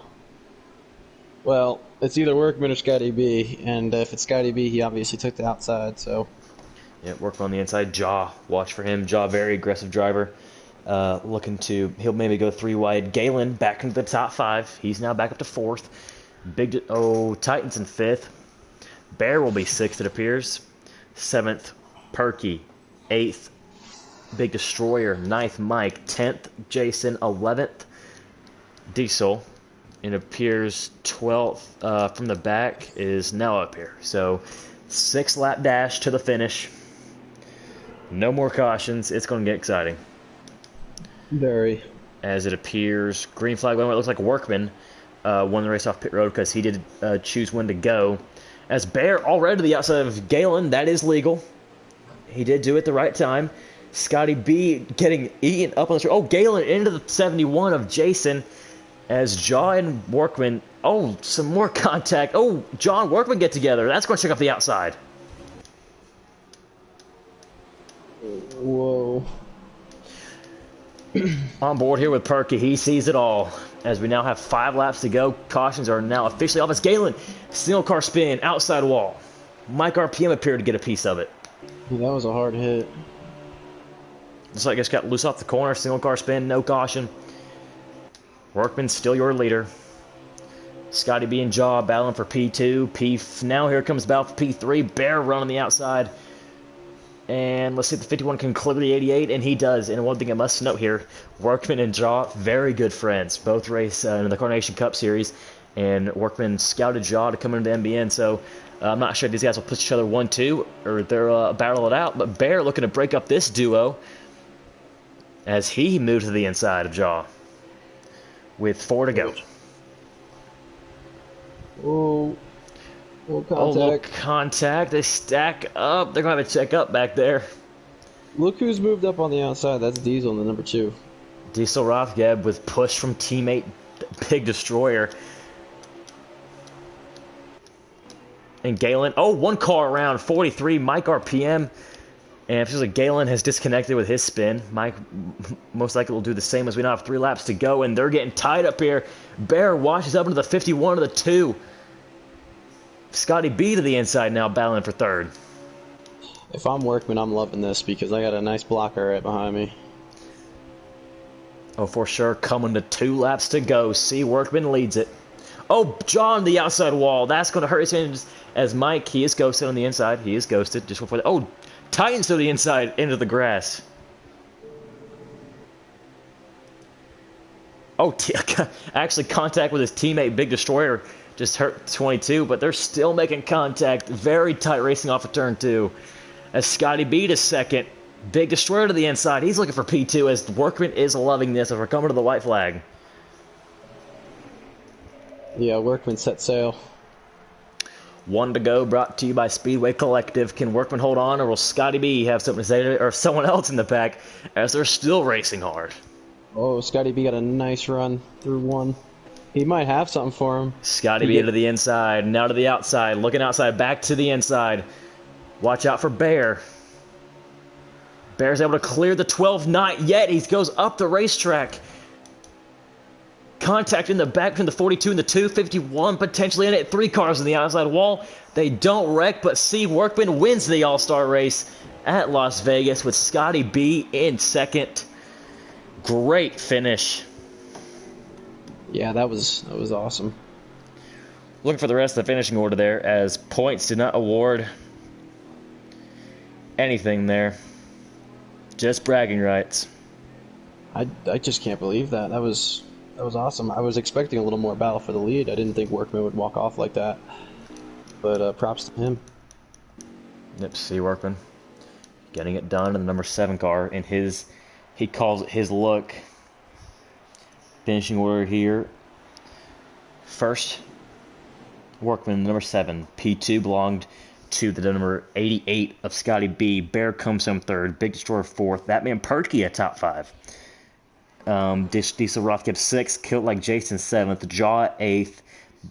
Well, it's either Workman or Scotty B, and if it's Scotty B, he obviously took the outside, so. Yeah, Workman on the inside. Jaw, watch for him. Jaw, very aggressive driver. He'll maybe go 3 wide. Galen back into the top 5. He's now back up to 4th. Titans in 5th. Bear will be 6th, it appears. 7th, Perky. 8th, Big Destroyer. 9th, Mike. 10th, Jason. 11th, Diesel. It appears 12th from the back is now up here. So 6-lap dash to the finish. No more cautions. It's going to get exciting. Very. As it appears, green flag went. It looks like Workman won the race off pit road because he did choose when to go. As Bear already to the outside of Galen, that is legal. He did do it the right time. Scotty B getting eaten up on the street. Oh, Galen into the 71 of Jason. As Jaw and Workman, some more contact. Oh, Jaw and Workman get together. That's going to check off the outside. Whoa. On board here with Perky, he sees it all. As we now have 5 laps to go, cautions are now officially off as Galen, single car spin, outside wall. Mike RPM appeared to get a piece of it. Yeah, that was a hard hit. Looks like it's got loose off the corner, single car spin, no caution. Workman still your leader. Scotty B and Jaw battling for P2. Now here comes battle for P3. Bear running the outside. And let's see if the 51 can clear the 88, and he does. And one thing I must note here, Workman and Jaw, very good friends. Both race in the Carnation Cup Series, and Workman scouted Jaw to come into the MBN, so I'm not sure if these guys will push each other 1-2, or they'll battle it out. But Bear looking to break up this duo as he moves to the inside of Jaw with 4 to go. Oh, little contact. Oh, look, contact. They stack up. They're going to have to check up back there. Look who's moved up on the outside. That's Diesel, the number 2. Diesel Rothgeb with push from teammate Big Destroyer. And Galen. Oh, 1 car around. 43. Mike RPM. And it feels like Galen has disconnected with his spin. Mike most likely will do the same as we now have 3 laps to go. And they're getting tied up here. Bear washes up into the 51 to the 2. Scotty B to the inside now, battling for 3rd. If I'm Workman, I'm loving this because I got a nice blocker right behind me. Oh, for sure. Coming to 2 laps to go. See, Workman leads it. Oh, John, the outside wall. That's going to hurt his chances. As Mike, he is ghosted on the inside. He is ghosted just before the... Oh, Titans to the inside, into the grass. Oh, actually contact with his teammate Big Destroyer just hurt 22, but they're still making contact. Very tight racing off of turn 2. As Scotty B to 2nd. Big Destroyer to the inside. He's looking for P2 as Workman is loving this as we're coming to the white flag. Yeah, Workman set sail. 1 to go, brought to you by Speedway Collective. Can Workman hold on, or will Scotty B have something to say to it, or someone else in the pack, as they're still racing hard? Oh, Scotty B got a nice run through 1. He might have something for him. Scotty B to the inside, now to the outside, looking outside, back to the inside. Watch out for Bear. Bear's able to clear the 12, not yet. He goes up the racetrack. Contact in the back between the 42 and the 251, potentially in it. 3 cars on the outside wall. They don't wreck, but C. Workman wins the All-Star race at Las Vegas with Scotty B in 2nd. Great finish. Yeah, that was awesome. Looking for the rest of the finishing order there, as points did not award anything there. Just bragging rights. I just can't believe that. That was awesome. I was expecting a little more battle for the lead. I didn't think Workman would walk off like that. But props to him. Yep, see Workman getting it done in the number 7 car in his, he calls it his look. Finishing order here. First, Workman, number 7. P2 belonged to the number 88 of Scotty B. Bear comes home 3rd. Big Destroyer 4th. That man Perky at top 5. Diesel Roth gets 6th. Killed Like Jason 7th. Jaw 8th.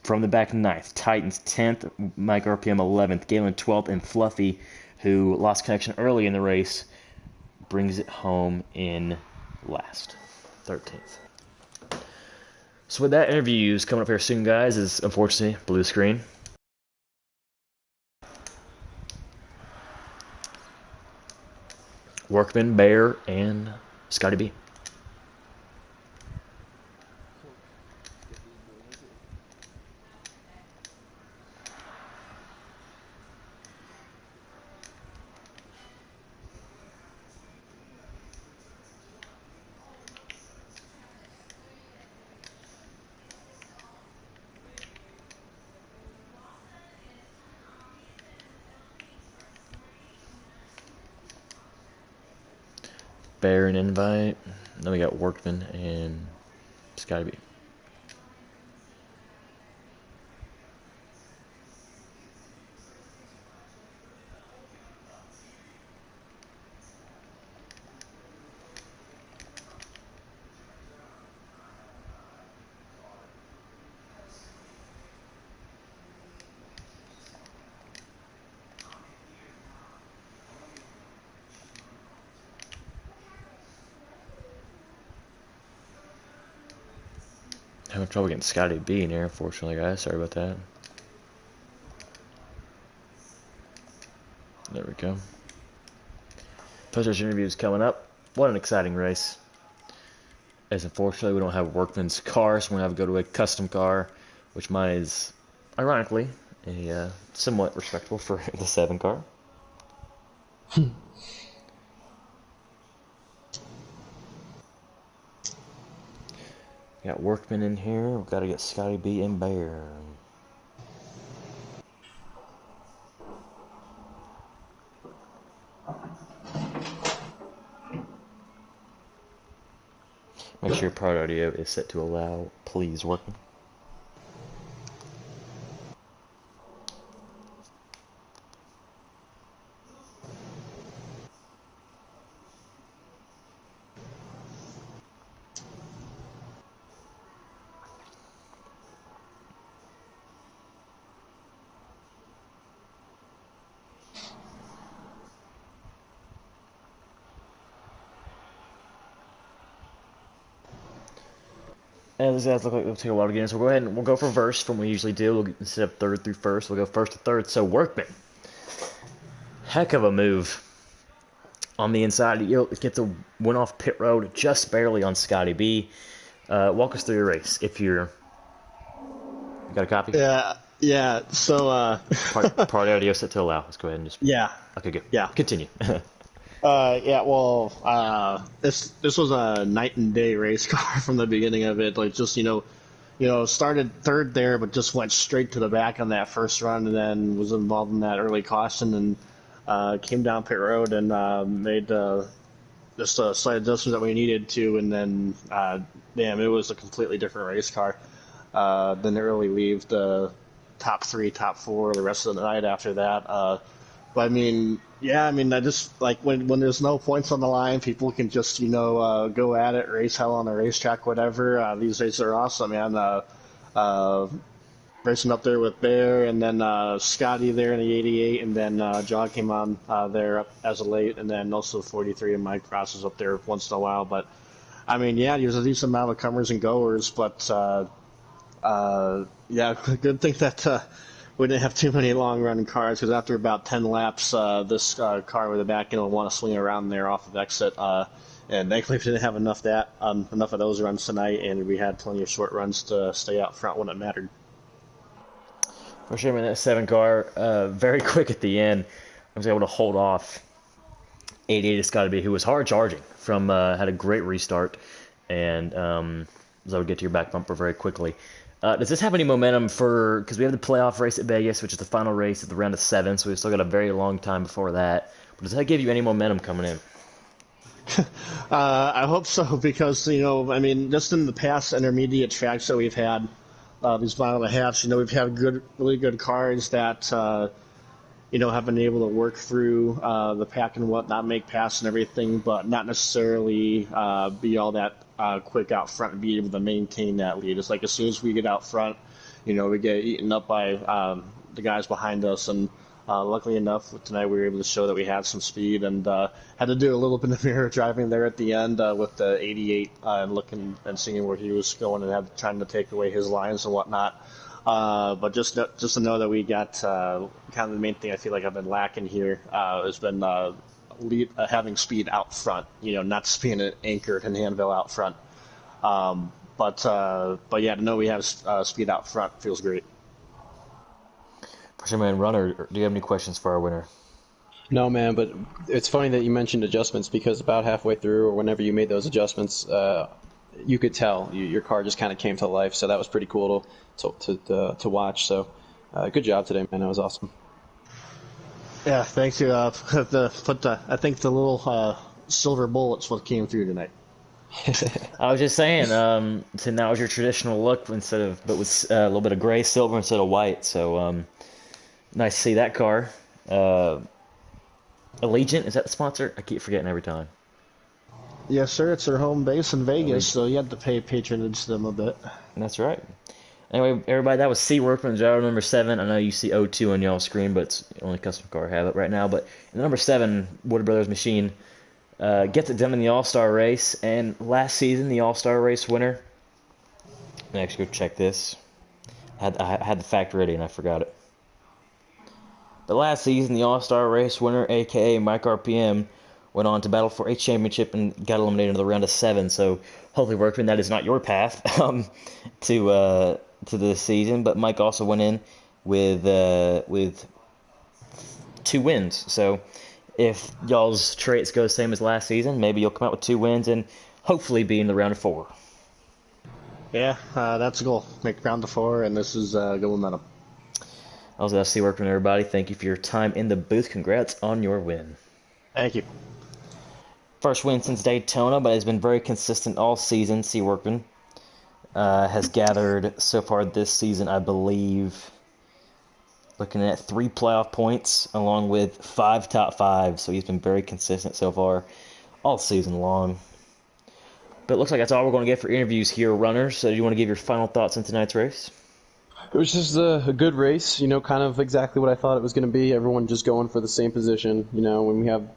From the back 9th. Titans 10th. Mike RPM 11th. Galen 12th. And Fluffy, who lost connection early in the race, brings it home in last. 13th. So with that, interviews coming up here soon, guys, is unfortunately blue screen. Workman, Bear, and Scotty B. Bear and invite. Then we got Workman and Scotty B. Having trouble getting Scotty B in here, unfortunately, guys. Sorry about that. There we go. Post-race interviews coming up. What an exciting race. As unfortunately we don't have Workman's car, so we're going to have to go to a custom car, which mine is, ironically, a somewhat respectable for the 7 car. Got Workman in here. We've got to get Scotty B and Bear. Make sure your prod audio is set to allow, please, Workman. And these guys look like they'll take a while to get in, so we'll go ahead and we'll go for verse from what we usually do. We'll instead of third through first, we'll go first to third. So Workman, heck of a move on the inside. You gets a win off pit road just barely on Scotty B. Walk us through your race. If you got a copy? Yeah. So Part audio set to allow. Let's go ahead and just. yeah. Okay, good. Yeah. Continue. This was a night and day race car from the beginning of it. Like, just started third there, but just went straight to the back on that first run, and then was involved in that early caution, and came down pit road and made just a slight adjustment that we needed to, and then it was a completely different race car. Didn't really leave the top 3, top 4 the rest of the night after that. But I just like when there's no points on the line, people can just go at it, race hell on the racetrack, whatever. These races are awesome, man. Racing up there with Bear, and then Scotty there in the 88, and then John came on there as a late, and then also 43 and Mike crosses up there once in a while. But there's a decent amount of comers and goers, but good thing that. We didn't have too many long-running cars, because after about 10 laps, this car with the back end will want to swing around there off of exit. And thankfully, we didn't have enough of those runs tonight, and we had plenty of short runs to stay out front when it mattered. For sure, man, that 7 car, very quick at the end. I was able to hold off 88 Scotty B, who was hard charging from had a great restart, and was able to get to your back bumper very quickly. Does this have any momentum because we have the playoff race at Vegas, which is the final race at the round of 7, so we've still got a very long time before that. But does that give you any momentum coming in? I hope so, because, just in the past intermediate tracks that we've had, these mile and a halves, we've had really good cars that, have been able to work through the pack and whatnot, make passes and everything, but not necessarily be all that quick out front and be able to maintain that lead. It's like as soon as we get out front, we get eaten up by the guys behind us. And luckily enough, tonight we were able to show that we had some speed, and had to do a little bit of mirror driving there at the end with the 88 and looking and seeing where he was going, and trying to take away his lines and whatnot. But just to know that we got kind of the main thing I feel like I've been lacking here has been having speed out front, not just being anchored in Hanville out front. But yeah, to know we have speed out front feels great. For sure, man. Runner, do you have any questions for our winner? No, man, but it's funny that you mentioned adjustments, because about halfway through, or whenever you made those adjustments, you could tell your car just kind of came to life. So that was pretty cool to watch. So good job today, man. That was awesome. Yeah, thanks. I think the little silver bullets what came through tonight. I was just saying, so that was your traditional look but with a little bit of gray, silver instead of white. So nice to see that car. Allegiant, is that the sponsor? I keep forgetting every time. Yes, sir. It's their home base in Vegas, so you have to pay patronage to them a bit. That's right. Anyway, everybody, that was C. Workman, driver number 7. I know you see 02 on y'all's screen, but it's the only custom car I have it right now. But in the number 7, Wood Brothers machine gets it done in the All-Star race. And last season, the All-Star race winner Let me actually go check this. I had the fact ready and I forgot it. But last season, the All-Star race winner, aka Mike RPM, went on to battle for a championship and got eliminated in the round of 7. So hopefully, Workman, that is not your path to this season. But Mike also went in with 2 wins. So if y'all's traits go the same as last season, maybe you'll come out with 2 wins and hopefully be in the round of 4. Yeah, that's the goal. Make round of 4, and this is good momentum. I was FC Workman, everybody. Thank you for your time in the booth. Congrats on your win. Thank you. First win since Daytona, but has been very consistent all season. C. Workman has gathered so far this season, I believe, looking at 3 playoff points along with 5 top 5. So he's been very consistent so far all season long. But it looks like that's all we're going to get for interviews here, runners. So do you want to give your final thoughts on tonight's race? It was just a good race, kind of exactly what I thought it was going to be. Everyone just going for the same position. When we have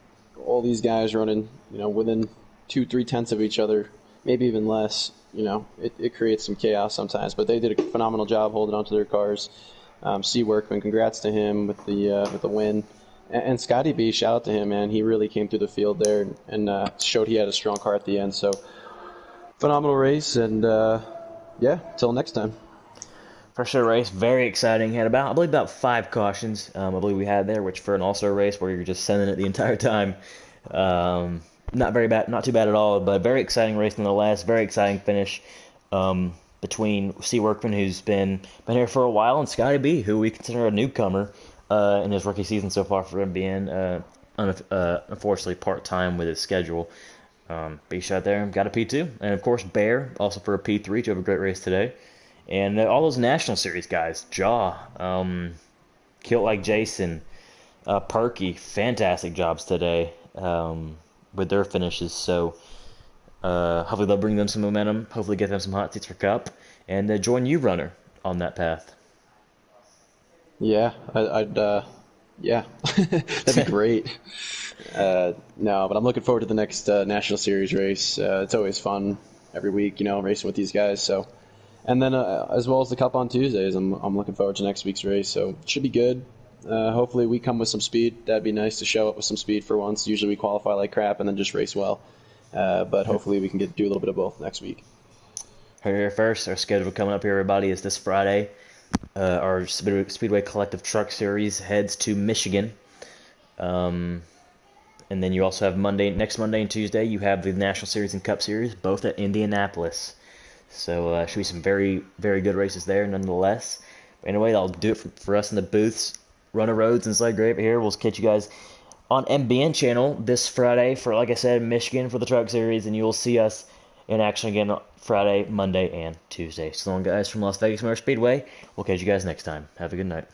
all these guys running, within 2-3 tenths of each other, maybe even less, it creates some chaos sometimes. But they did a phenomenal job holding onto their cars. C. Workman, congrats to him with the win. And Scotty B, shout out to him, man. He really came through the field there and showed he had a strong car at the end. So phenomenal race, and yeah, till next time. For sure, race, very exciting. Had I believe about 5 cautions. I believe we had there, which for an all-star race where you're just sending it the entire time, not very bad, not too bad at all. But very exciting race nonetheless. Very exciting finish between C. Workman, who's been here for a while, and Scotty B, who we consider a newcomer in his rookie season so far for MBN. Unfortunately, part-time with his schedule. B shot there, got a P2, and of course Bear also for a P3. Drove a great race today. And all those National Series guys, Jaw, Kilt Like Jason, Perky, fantastic jobs today with their finishes. So hopefully they'll bring them some momentum, hopefully get them some hot seats for Cup, and join you, runner, on that path. Yeah, yeah, that'd be great. No, but I'm looking forward to the next National Series race. It's always fun every week, racing with these guys. So. And then, as well as the Cup on Tuesdays, I'm looking forward to next week's race. So it should be good. Hopefully we come with some speed. That'd be nice to show up with some speed for once. Usually we qualify like crap and then just race well. But hopefully we can do a little bit of both next week. Here first, our schedule coming up here, everybody, is this Friday. Our Speedway Collective Truck Series heads to Michigan. And then you also have next Monday and Tuesday, you have the National Series and Cup Series, both at Indianapolis. So should be some very, very good races there nonetheless. But anyway, that'll do it for us in the booths. Runner Roads and Slide Grape here. We'll catch you guys on MBN channel this Friday for, like I said, Michigan for the Truck Series. And you'll see us in action again Friday, Monday, and Tuesday. So long, guys, from Las Vegas Motor Speedway. We'll catch you guys next time. Have a good night.